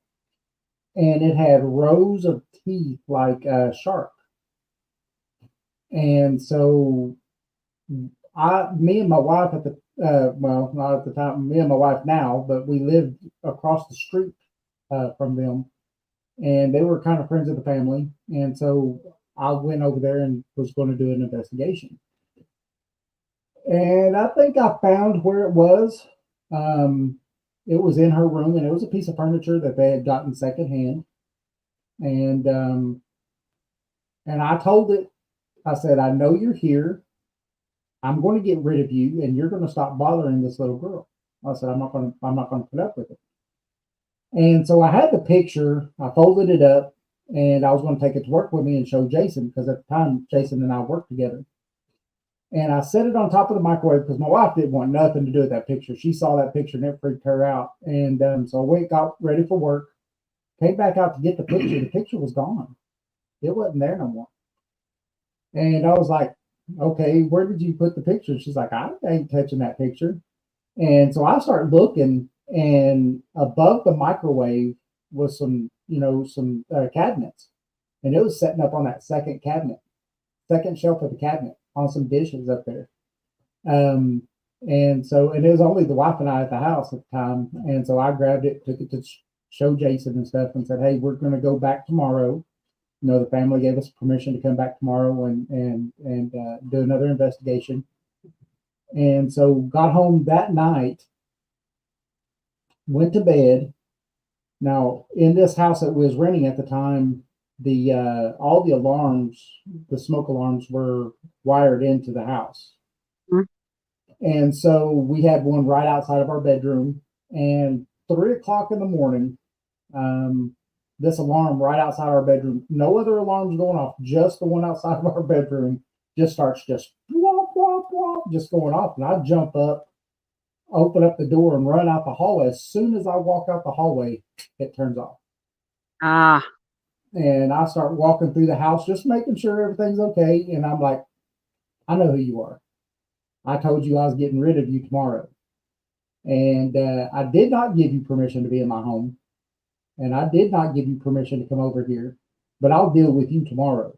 And it had rows of teeth like a shark. And so me and my wife at the, well, not at the time, me and my wife now, but we lived across the street from them, and they were kind of friends of the family. And so I went over there and was going to do an investigation. And I think I found where it was. It was in her room, and it was a piece of furniture that they had gotten secondhand. And I told it, I said, I know you're here. I'm going to get rid of you, and you're going to stop bothering this little girl. I said, I'm not going to put up with it. And so I had the picture. I folded it up, and I was going to take it to work with me and show Jason, because at the time Jason and I worked together. And I set it on top of the microwave because my wife didn't want nothing to do with that picture. She saw that picture and it freaked her out. And so I went, got ready for work, came back out to get the picture. The picture was gone. It wasn't there no more. And I was like, okay, where did you put the picture? She's like, I ain't touching that picture. And so I started looking, and above the microwave was some cabinets. And it was setting up on that second shelf of the cabinet, on some dishes up there. And so, and it was only the wife and I at the house at the time. And so I grabbed it, took it to show Jason and stuff, and said, "Hey, we're going to go back tomorrow." You know, the family gave us permission to come back tomorrow and do another investigation. And so got home that night, went to bed. Now, in this house that we was renting at the time, the all the alarms, the smoke alarms, were wired into the house. Mhm. And so we had one right outside of our bedroom. And 3 o'clock in the morning, this alarm right outside our bedroom, no other alarms going off, just the one outside of our bedroom, just starts just whop, whop, whop, just going off. And I jump up, open up the door, and run out the hallway. As soon as I walk out the hallway, it turns off. Ah, And I start walking through the house, just making sure everything's okay. And I'm like, "I know who you are. I told you I was getting rid of you tomorrow. And I did not give you permission to be in my home. And I did not give you permission to come over here, but I'll deal with you tomorrow.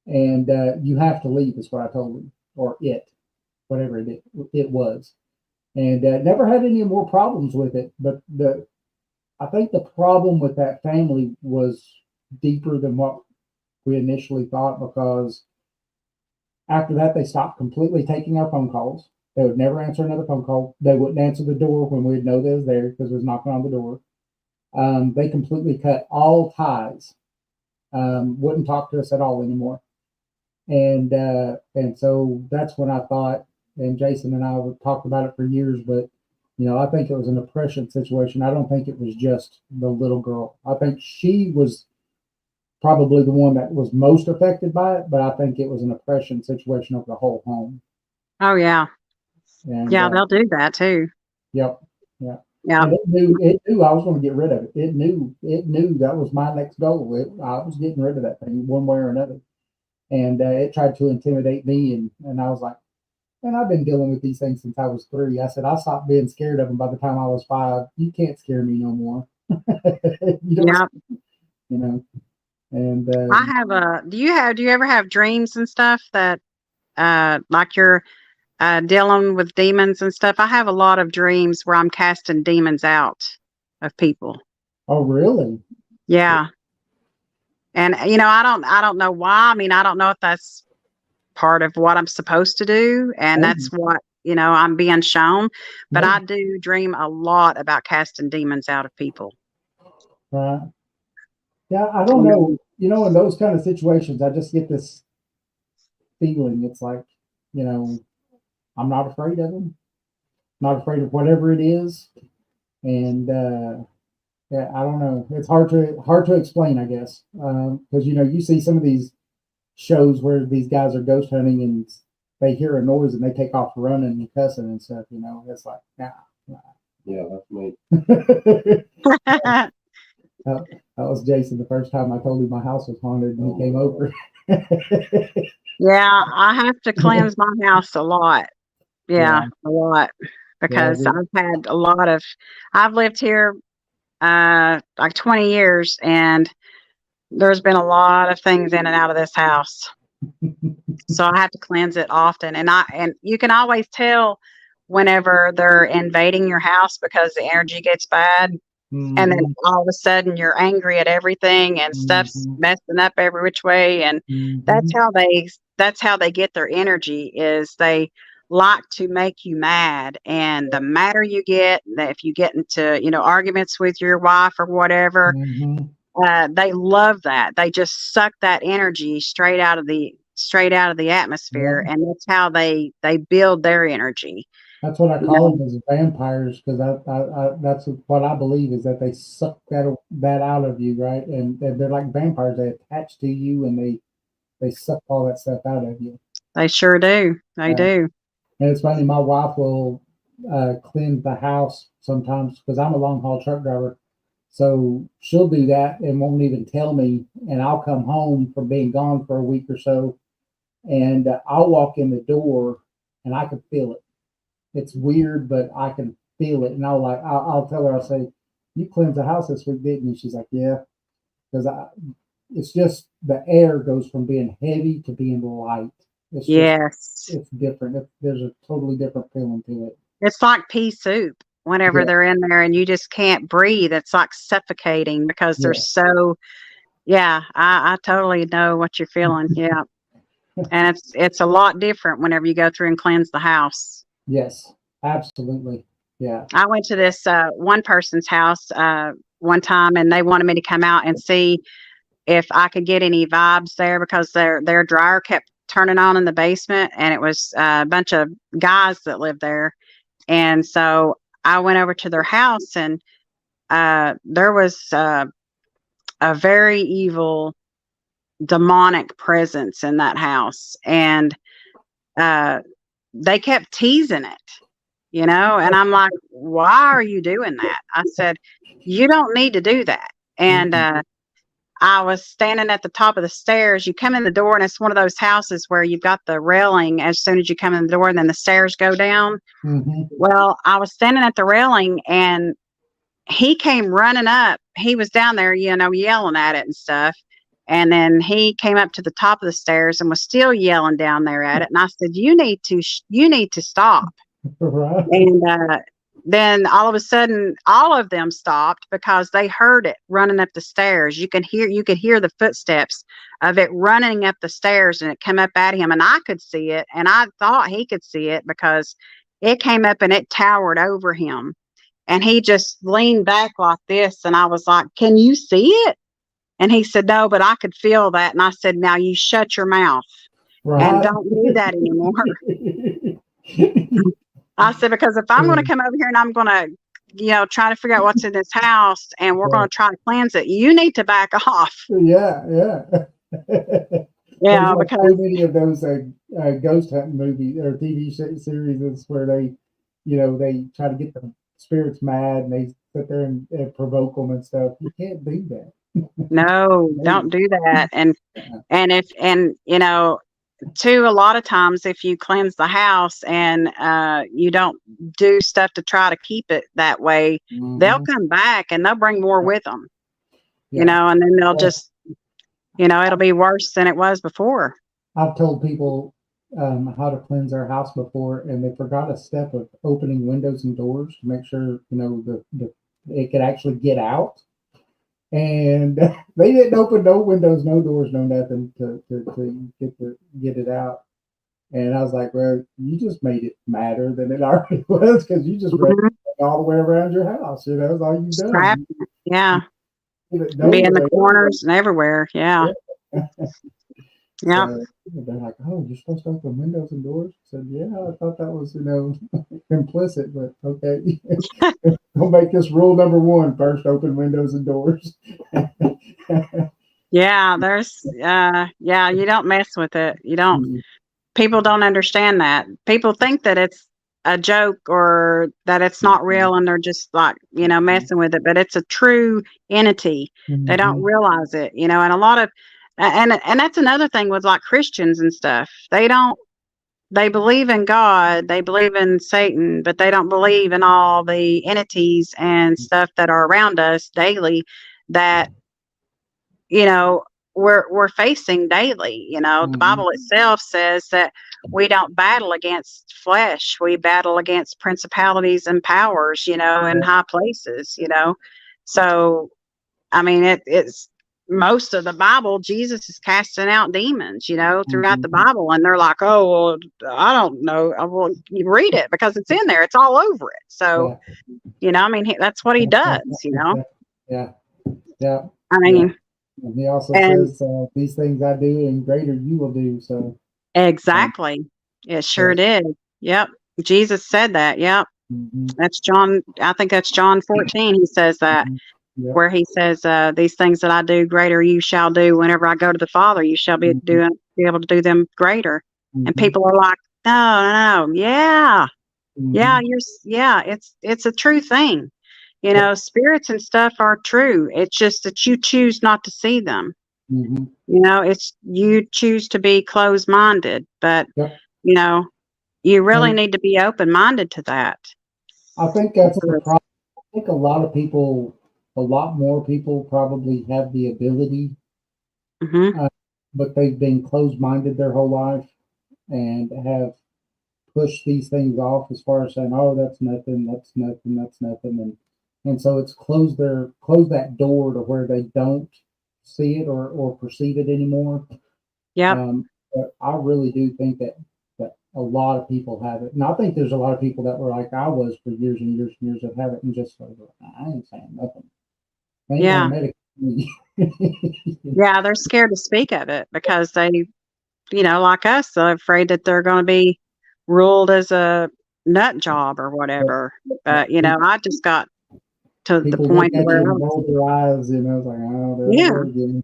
And you have to leave," is what I told him, or whatever it was. And never had any more problems with it. But I think the problem with that family was deeper than what we initially thought, because after that, they stopped completely taking our phone calls. They would never answer another phone call. They wouldn't answer the door when we'd know they was there because we was knocking on the door. They completely cut all ties. Wouldn't talk to us at all anymore. And so that's when I thought, and Jason and I have talked about it for years, but you know, I think it was an oppression situation. I don't think it was just the little girl. I think she was probably the one that was most affected by it, but I think it was an oppression situation of the whole home. oh yeah, And yeah, they'll do that too. yep, yeah. Yeah, And it knew I was going to get rid of it. It knew that was my next goal. I was getting rid of that thing one way or another. And it tried to intimidate me, and I was like, "Man, I've been dealing with these things since I was 3." I said, "I stopped being scared of them by the time I was 5. You can't scare me no more." you don't, yeah. you know. And I have a. Do you ever have dreams and stuff that like you're dealing with demons and stuff? I have a lot of dreams where I'm casting demons out of people. oh, really? Yeah. And you know, I don't know why. I mean, I don't know if that's part of what I'm supposed to do, and Maybe, that's what, you know, I'm being shown, but I maybe, do dream a lot about casting demons out of people. right? Yeah, I don't know. You know, in those kind of situations, I just get this feeling. It's like, you know, I'm not afraid of them, not afraid of whatever it is, and yeah, I don't know. It's hard to explain, I guess, because you know, you see some of these shows where these guys are ghost hunting and they hear a noise and they take off running and cussing and stuff. You know, it's like, nah. Yeah, that's me. that, that was Jason the first time I told him my house was haunted, and he came over. Yeah, I have to cleanse my house a lot. Yeah, Yeah, a lot, yeah, because I've had a lot of. I've lived here like 20 years, and there's been a lot of things in and out of this house. So I have to cleanse it often, and you can always tell whenever they're invading your house because the energy gets bad, and then mhm, all of a sudden you're angry at everything and stuff's mhm, messing up every which way, and that's mhm, how they get their energy, is they like to make you mad, and the madder you get, if you get into, you know, arguments with your wife or whatever, mhm. they love that. They just suck that energy straight out of the Yeah, atmosphere, and that's how they build their energy. that's what I You call know, them, as vampires, because that's what I believe, is that they suck that out of you, right? And they're like vampires. They attach to you, and they suck all that stuff out of you. they sure do. They Uh, do. and it's funny, my wife will cleanse the house sometimes because I'm a long haul truck driver. So she'll do that and won't even tell me. And I'll come home from being gone for a week or so, and I'll walk in the door and I can feel it. It's weird, but I can feel it. And I'll tell her, I'll say, "You cleansed the house this week, didn't you?" She's like, "Yeah," because it's just the air goes from being heavy to being light. It's just, Yes. it's different. There's a totally different feeling to it. It's like pea soup whenever Yeah. they're in there and you just can't breathe. It's like suffocating because they're Yeah. so, yeah, I totally know what you're feeling. Yeah. And it's a lot different whenever you go through and cleanse the house. Yes, absolutely. Yeah. I went to this one person's house one time and they wanted me to come out and see if I could get any vibes there because their dryer kept turning on in the basement and it was a bunch of guys that lived there. And so I went over to their house and there was a very evil demonic presence in that house. And they kept teasing it, you know, and I'm like, why are you doing that? I said, you don't need to do that. And I was standing at the top of the stairs. You come in the door, and it's one of those houses where you've got the railing as soon as you come in the door, and then the stairs go down. Mm-hmm. Well, I was standing at the railing, and he came running up. He was down there, you know, yelling at it and stuff. And then he came up to the top of the stairs and was still yelling down there at it. And I said, you need to stop. Right. And then all of a sudden, all of them stopped because they heard it running up the stairs. You could hear the footsteps of it running up the stairs, and it came up at him, and I could see it, and I thought he could see it because it came up and it towered over him, and he just leaned back like this, and I was like, "Can you see it?" And he said, "No, but I could feel that." And I said, "Now you shut your mouth and don't do that anymore." I said, because if I'm going to come over here and I'm going to, you know, try to figure out what's in this house and we're going to try to cleanse it, you need to back off. Yeah. Yeah, There's like because so many of those ghost hunting movies or TV series where they, you know, they try to get the spirits mad and they sit there and provoke them and stuff. You can't do that. no, don't do that. And you know, too, a lot of times if you cleanse the house and you don't do stuff to try to keep it that way, they'll come back and they'll bring more with them, you know, and then they'll just, you know, it'll be worse than it was before. I've told people how to cleanse their house before, and they forgot a step of opening windows and doors to make sure, you know, it could actually get out. And they didn't open no windows, no doors, no nothing to get it out. And I was like, well, you just made it madder than it already was because you just ran all the way around your house. You know, that's all you've done. Yeah. Be in the corners and everywhere. Yeah. Yeah. So they're like, oh, you're supposed to open windows and doors? I said, yeah, I thought that was, you know, implicit, but okay. We'll make this rule number one first, open windows and doors. Yeah, there's yeah, you don't mess with it. You don't people don't understand that. People think that it's a joke or that it's not real and they're just like, you know, messing with it, but it's a true entity. They don't realize it, you know, and a lot of and that's another thing with like Christians and stuff. They believe in God, they believe in Satan, but they don't believe in all the entities and stuff that are around us daily that, you know, we're facing daily. You know, the Bible itself says that we don't battle against flesh. We battle against principalities and powers, you know, in high places, you know. So, I mean, it's most of the Bible, Jesus is casting out demons, you know, throughout the Bible. And they're like, oh, well, I don't know. Well, you read it because it's in there. It's all over it. So, you know, I mean, that's what he does, you know. Yeah. I mean, and he also says, these things I do and greater you will do. So exactly. It sure did. Yep. Jesus said that. Yep. That's John. I think that's John 14. He says that. Where he says, these things that I do, greater you shall do. Whenever I go to the Father, you shall be able to do them greater. And people are like, no, yeah, it's a true thing. You know, spirits and stuff are true. It's just that you choose not to see them. You know, it's you choose to be closed-minded, but you know, you really need to be open-minded to that. I think that's the problem. I think a lot more people probably have the ability, but they've been closed-minded their whole life. and have pushed these things off as far as saying, oh, that's nothing, and so it's closed that door to where they don't see it or perceive it anymore. Yep. But I really do think that a lot of people have it, and I think there's a lot of people that were like I was for years and years and years that have it, and just like, I ain't saying nothing. I ain't Yeah. gonna medicate me. Yeah, they're scared to speak of it because they, like us, they're afraid that they're going to be ruled as a nut job or whatever. But, I just got to the People look point at where, you and roll their eyes, like, oh, there yeah, they go again.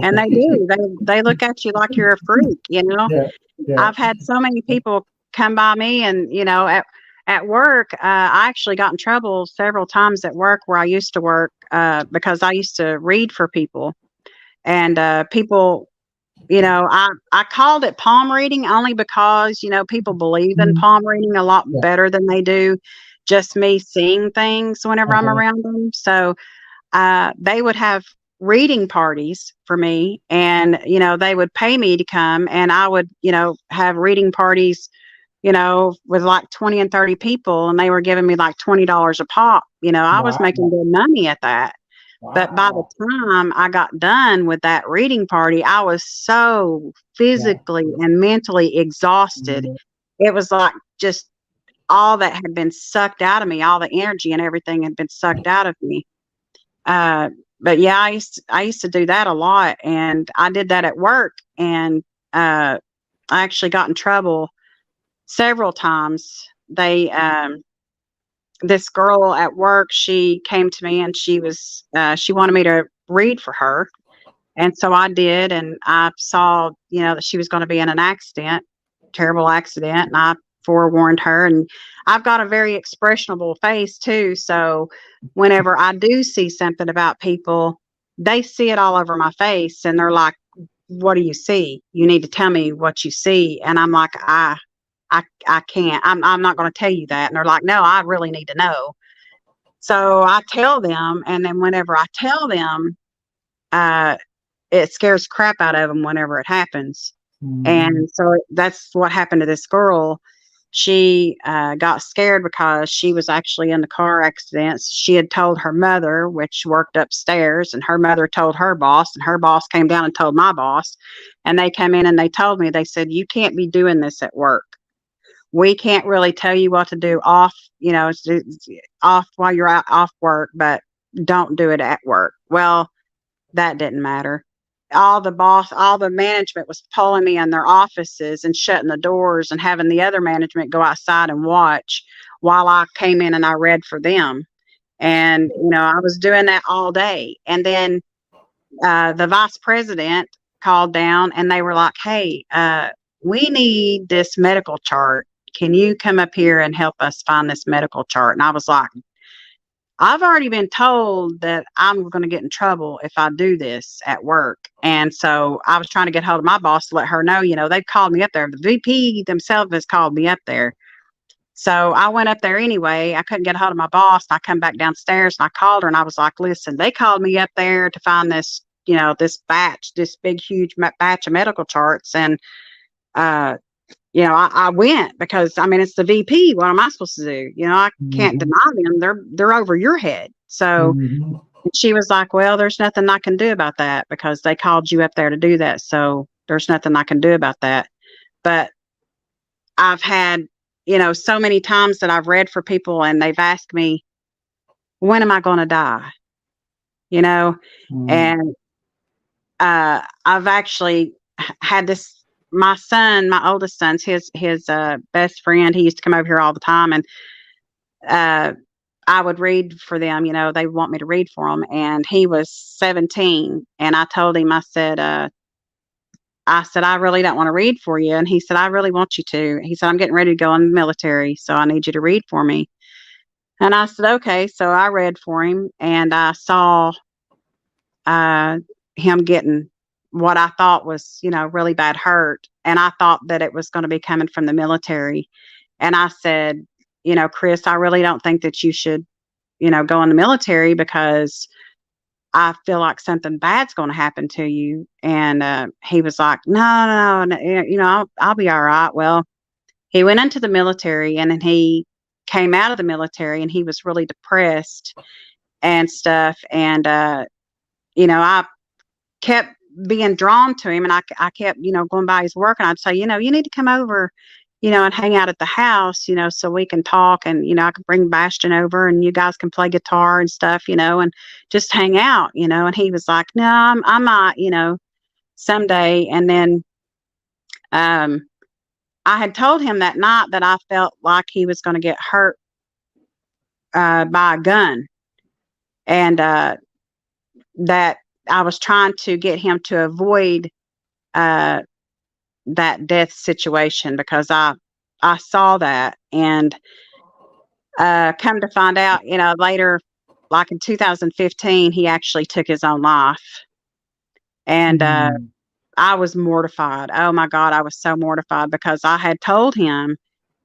and they do. They look at you like you're a freak, Yeah, yeah. I've had so many people come by me and, at work, I actually got in trouble several times at work where I used to work because I used to read for people. And people, I called it palm reading only because, people believe in palm reading a lot better than they do just me seeing things whenever I'm around them. So they would have reading parties for me, and they would pay me to come, and I would have reading parties with like 20 and 30 people, and they were giving me like $20 a pop. I was making good money at that. But by the time I got done with that reading party, I was so physically and mentally exhausted. It was like just all that had been sucked out of me, all the energy and everything had been sucked out of me. But yeah, I used to do that a lot, and I did that at work, and I actually got in trouble several times. This girl at work, she came to me and she wanted me to read for her. And so I did, and I saw, that she was going to be in an accident, terrible accident, and I forewarned her. And I've got a very expressionable face too. So whenever I do see something about people, they see it all over my face, and they're like, "What do you see? You need to tell me what you see." And I'm like, I can't. I'm not going to tell you that. And they're like, "No, I really need to know." So I tell them, and then whenever I tell them, it scares the crap out of them whenever it happens. And so that's what happened to this girl. She got scared because she was actually in the car accident. She had told her mother, which worked upstairs, and her mother told her boss, and her boss came down and told my boss. And they came in and they told me, they said, "You can't be doing this at work. We can't really tell you what to do off, off while you're out off work, but don't do it at work." Well, that didn't matter. All the management was pulling me in their offices and shutting the doors and having the other management go outside and watch while I came in and I read for them. And, I was doing that all day. And then the vice president called down and they were like, "Hey, we need this medical chart. Can you come up here and help us find this medical chart?" And I was like, "I've already been told that I'm going to get in trouble if I do this at work." And so I was trying to get hold of my boss to let her know, they've called me up there. The VP themselves has called me up there. So I went up there anyway. I couldn't get a hold of my boss. I come back downstairs and I called her and I was like, "Listen, they called me up there to find this, this big, huge batch of medical charts." And, I went because it's the VP. What am I supposed to do? I can't deny them. They're over your head. So she was like, "Well, there's nothing I can do about that because they called you up there to do that. So there's nothing I can do about that." But I've had, so many times that I've read for people and they've asked me, "When am I going to die?" And I've actually had this. My son, my oldest son's his best friend. He used to come over here all the time, and I would read for them. They want me to read for them. And he was 17, and I told him, I said, "I really don't want to read for you." And he said, "I really want you to." He said, "I'm getting ready to go in the military, so I need you to read for me." And I said, "Okay." So I read for him, and I saw him getting what I thought was, really bad hurt. And I thought that it was going to be coming from the military. And I said, "Chris, I really don't think that you should, go in the military because I feel like something bad's going to happen to you. And he was like, no, I'll be all right. Well, he went into the military, and then he came out of the military, and he was really depressed and stuff. And I kept being drawn to him, and I kept, going by his work, and I'd say, you need to come over, and hang out at the house, so we can talk, and, I could bring Bastion over, and you guys can play guitar and stuff, and just hang out, and he was like, no, I might, someday. And then, I had told him that night that I felt like he was going to get hurt, by a gun, and, that I was trying to get him to avoid, that death situation, because I saw that. And come to find out, later, like in 2015, he actually took his own life. And I was mortified. Oh my God, I was so mortified, because I had told him,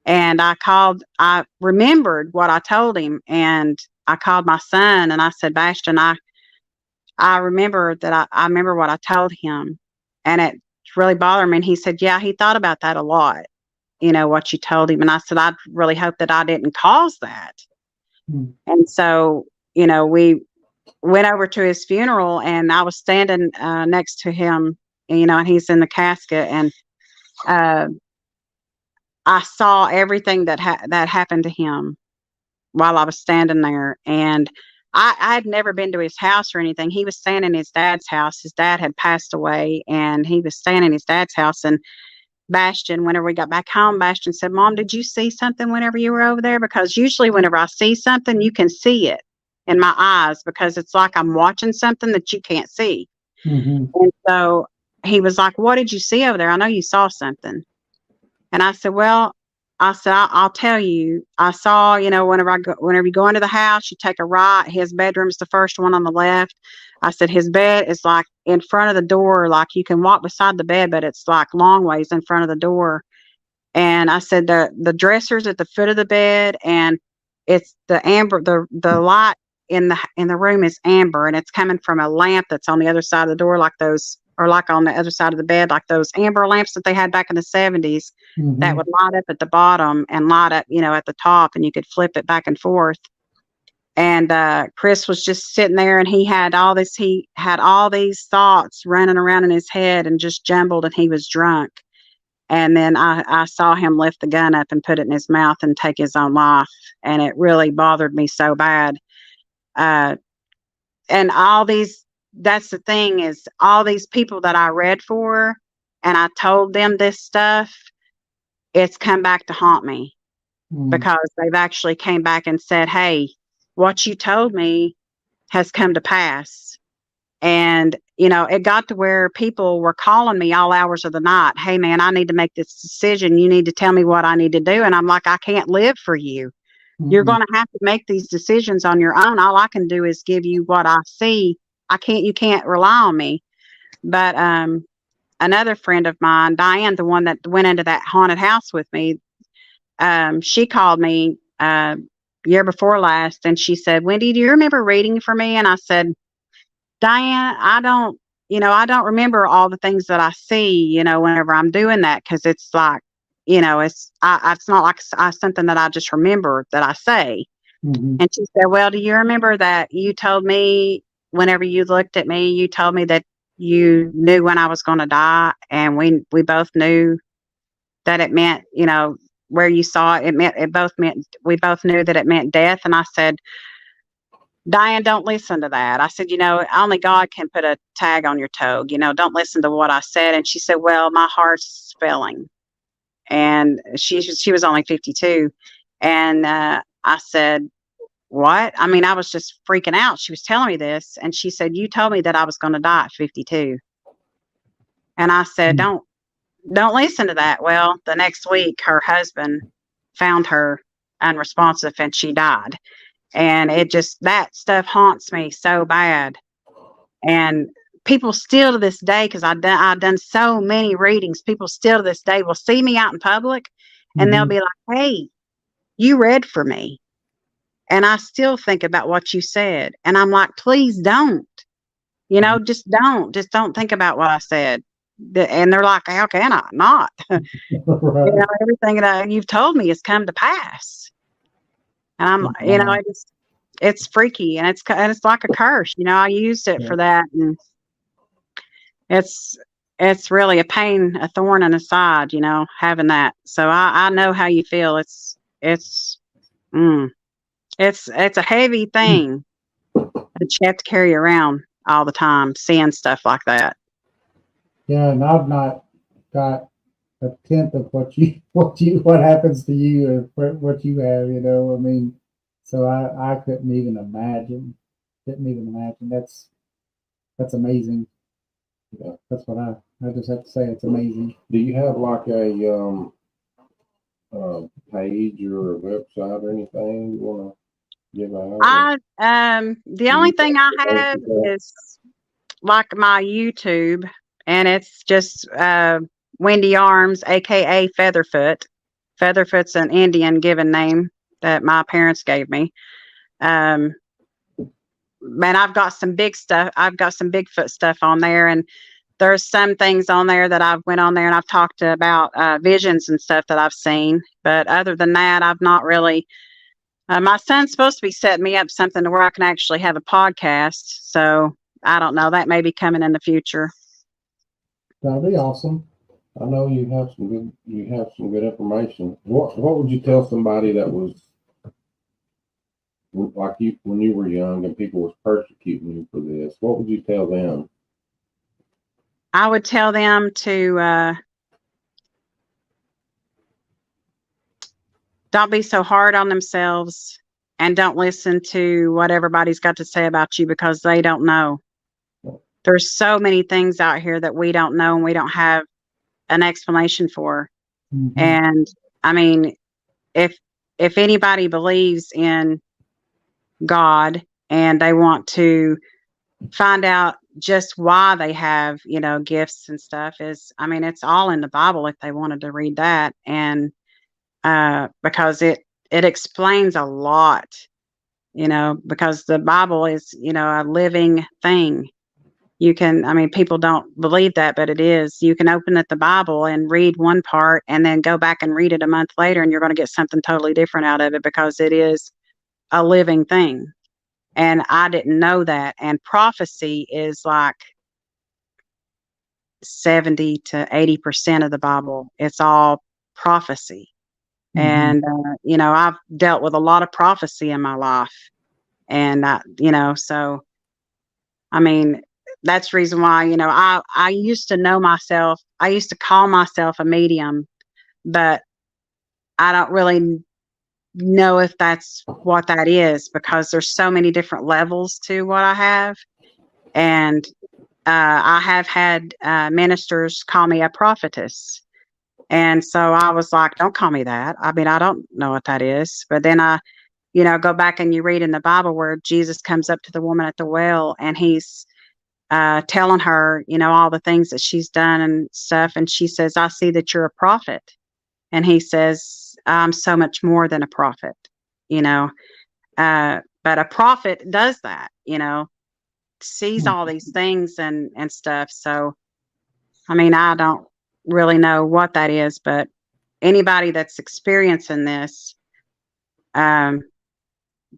and I remembered what I told him, and I called my son, and I said, Bastion, I remember that I remember what I told him, and it really bothered me. And he said, yeah, he thought about that a lot, what you told him. And I said, I really hope that I didn't cause that. And so, we went over to his funeral, and I was standing next to him, and he's in the casket. And I saw everything that happened to him while I was standing there. And I had never been to his house or anything. He was staying in his dad's house. His dad had passed away, and he was staying in his dad's house. And Bastion, whenever we got back home, Bastion said, Mom, did you see something whenever you were over there? Because usually whenever I see something, you can see it in my eyes, because it's like I'm watching something that you can't see. And so he was like, what did you see over there? I know you saw something. And I said, well, I'll tell you. I saw, whenever you go into the house, you take a right. His bedroom's the first one on the left. I said, his bed is like in front of the door, like you can walk beside the bed, but it's like long ways in front of the door. And I said, the dresser's at the foot of the bed, and it's the amber, the light in the room is amber, and it's coming from a lamp that's on the other side of the door, like those, or like on the other side of the bed, like those amber lamps that they had back in the 70s that would light up at the bottom and light up, at the top, and you could flip it back and forth. And Chris was just sitting there, and he had all these thoughts running around in his head and just jumbled, and he was drunk. And then I saw him lift the gun up and put it in his mouth and take his own life. And it really bothered me so bad. And that's the thing, is all these people that I read for, and I told them this stuff, it's come back to haunt me, because they've actually came back and said, hey, what you told me has come to pass. And, it got to where people were calling me all hours of the night. Hey man, I need to make this decision. You need to tell me what I need to do. And I'm like, I can't live for you. You're going to have to make these decisions on your own. All I can do is give you what I see. You can't rely on me. But, another friend of mine, Diane, the one that went into that haunted house with me, she called me year before last, and she said, Wendy, do you remember reading for me? And I said, Diane, I don't remember all the things that I see, whenever I'm doing that, because it's like, it's not like something that I just remember that I say. And she said, well, do you remember that you told me, whenever you looked at me, you told me that you knew when I was going to die, and we both knew that it meant, where you saw it, we both knew that it meant death. And I said, Diane, don't listen to that. I said, only God can put a tag on your toe. Don't listen to what I said. And she said, well, my heart's failing. And she was only 52. And I said, what? I mean, I was just freaking out. She was telling me this, and she said, you told me that I was going to die at 52. And I said, don't listen to that. Well, the next week, her husband found her unresponsive, and she died. And that stuff haunts me so bad. And people still to this day, because I've done so many readings, people still to this day will see me out in public, and they'll be like, hey, you read for me. And I still think about what you said. And I'm like, please don't. You know, just don't think about what I said. And they're like, how can I not? You Right. know, everything that you've told me has come to pass. And I'm, you know, it's freaky and it's like a curse. You know, I used it for that, and it's really a pain, a thorn in the side, you know, having that. So I know how you feel. It's a heavy thing that you have to carry around all the time, seeing stuff like that. Yeah, and I've not got a tenth of what happens to you or what you have, you know. I mean, so I couldn't even imagine. That's amazing. Yeah. That's what I just have to say. It's amazing. Do you have like a page or a website or anything you want to give out? The only thing I have is like my YouTube, and it's just Wendy Armes, aka Featherfoot. Featherfoot's an Indian given name that my parents gave me. Man, I've got some big stuff. I've got some Bigfoot stuff on there, and there's some things on there that I've went on there and I've talked about visions and stuff that I've seen. But other than that, I've not really. My son's supposed to be setting me up something to where I can actually have a podcast. So I don't know. That may be coming in the future. That'd be awesome. I know you have some good information. What would you tell somebody that was like you when you were young and people was persecuting you for this? What would you tell them? I would tell them to don't be so hard on themselves and don't listen to what everybody's got to say about you, because they don't know. There's so many things out here that we don't know and we don't have an explanation for. Mhm. And I mean, if anybody believes in God and they want to find out just why they have, you know, gifts and stuff, it's all in the Bible if they wanted to read that. And because it explains a lot, you know, because the Bible is, you know, a living thing. You can, people don't believe that, but it is. You can open at the Bible and read one part and then go back and read it a month later, and you're going to get something totally different out of it, because it is a living thing. And I didn't know that. And prophecy is like 70 to 80% of the Bible. It's all prophecy. Mhm. And, you know, I've dealt with a lot of prophecy in my life. And, you know, so, that's the reason why, you know, I used to know myself. I used to call myself a medium, but I don't really know if that's what that is, because there's so many different levels to what I have. And I have had ministers call me a prophetess. And so I was like, don't call me that. I don't know what that is. But then you know, go back and you read in the Bible where Jesus comes up to the woman at the well, and he's telling her, you know, all the things that she's done and stuff. And she says, I see that you're a prophet. And he says, I'm so much more than a prophet, you know. But a prophet does that, you know, sees all these things and stuff. So, I don't really know what that is, but anybody that's experiencing this, don't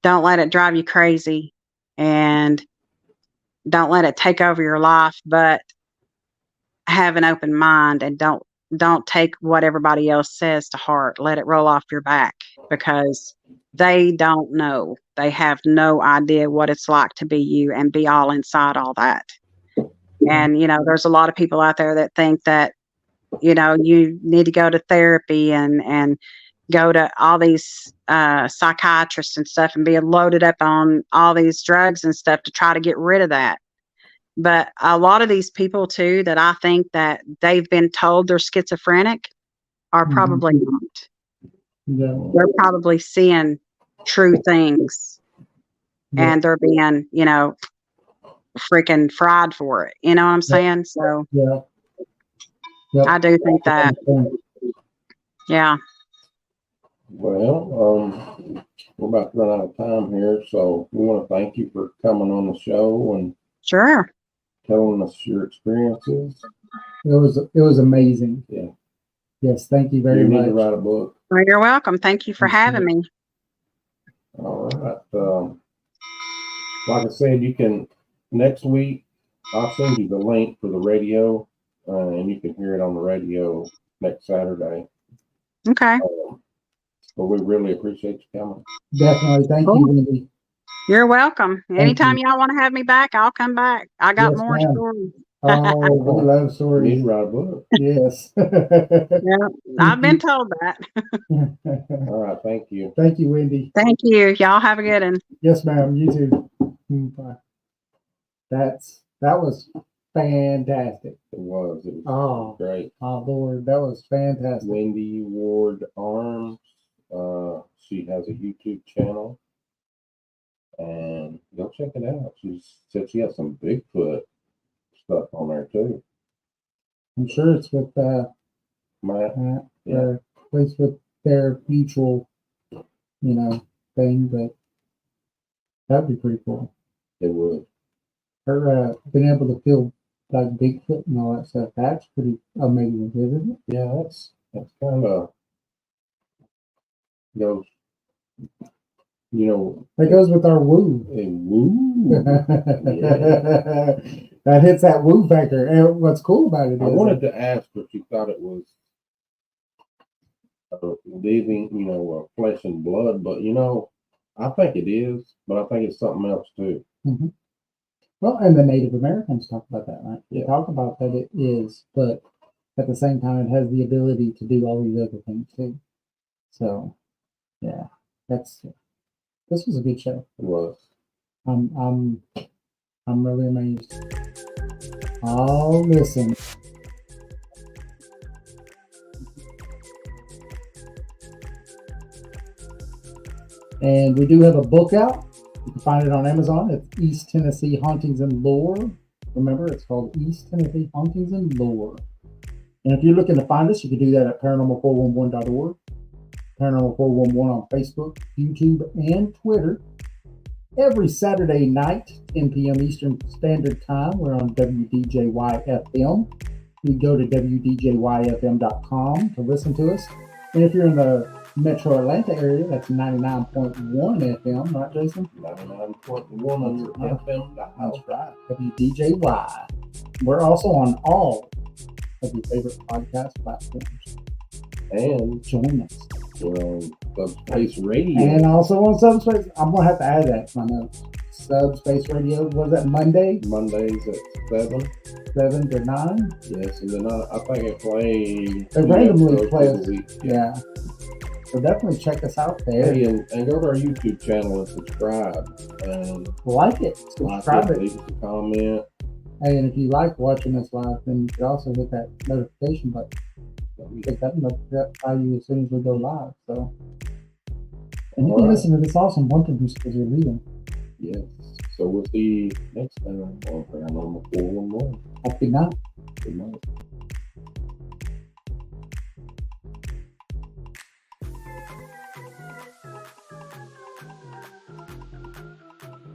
let it drive you crazy, and don't let it take over your life, but have an open mind, and don't take what everybody else says to heart. Let it roll off your back, because they don't know. They have no idea what it's like to be you and be all inside all that. And, you know, there's a lot of people out there that think that, you know, you need to go to therapy and go to all these psychiatrists and stuff and be loaded up on all these drugs and stuff to try to get rid of that. But a lot of these people too, that I think that they've been told they're schizophrenic, are probably not. Yeah. They're probably seeing true things, Yeah. and they're being, you know, freaking fried for it. You know what I'm saying? So Yeah. Yep. I do think that. Yeah. Well, we're about to run out of time here, so we want to thank you for coming on the show and Sure. telling us your experiences. It was amazing. Yeah. Yes, thank you very You need much. to write a book. Well, you're welcome. Thank you for having me. All right. Like I said, you can next week. I'll send you the link for the radio, and you can hear it on the radio next Saturday. Okay. But we really appreciate you coming. Definitely. Thank you, Cool. Wendy. You're welcome. Anytime you. y'all want to have me back, I'll come back. I got Yes, more ma'am. stories. Oh, we love You need stories. to write a book. Yes. Yeah, I've been told that. All right. Thank you. Thank you, Wendy. Thank you. Y'all have a good one. Yes, ma'am. You too. Bye. That was fantastic. It was Oh, great. oh Lord, that was fantastic. Wendy Ward Armes. She has a YouTube channel, and go check it out. She said she has some Bigfoot stuff on there too. I'm sure it's with Matt, yeah. it's with their mutual, thing, but that'd be pretty cool. It would. Her being able to feel like Bigfoot and all that stuff, that's pretty amazing, isn't it? Yeah, that's kind of goes. That goes with our woo. Woo. That hits that woo factor. And what's cool about it is I wanted to ask her if she thought it was living, flesh and blood, but I think it is, but I think it's something else too. Mhm. Well, and the Native Americans talk about that, right? They Yeah. talk about that it is, but at the same time, it has the ability to do all these other things too. So, yeah, this was a good show. It was. I'm really amazed. Oh, listen. And we do have a book out. You can find it on Amazon. It's East Tennessee Hauntings and Lore. Remember, it's called East Tennessee Hauntings and Lore. And if you're looking to find us, you can do that at paranormal411.org. Paranormal 411 on Facebook, YouTube, and Twitter. Every Saturday night, 10 p.m. Eastern Standard Time, we're on WDJY-FM. You go to WDJYFM.com to listen to us. And if you're in the Metro Atlanta area, that's 99.1 FM, right, Jason? 99.1 FM. That's right, WDJY. We're also on all of your favorite podcast platforms. And Join us. we're on Subspace Radio. And also on Subspace. I'm going to have to add that to my notes. Subspace Radio, was that Monday? Mondays at 7. 7 to 9? Yes, and then I think it plays. They randomly episodes play of us. the week. Yeah. So definitely check us out there. Hey, and go to our YouTube channel and subscribe. And Like it. Subscribe it. leave us a comment. Hey, and if you like watching us live, then you can also hit that notification button. You get that notify you as soon as we go live. So, and you can Alright. listen to this awesome bunch of as you're leaving. Yes. So we'll see you next time on Paranormal 411. Happy night. Good night.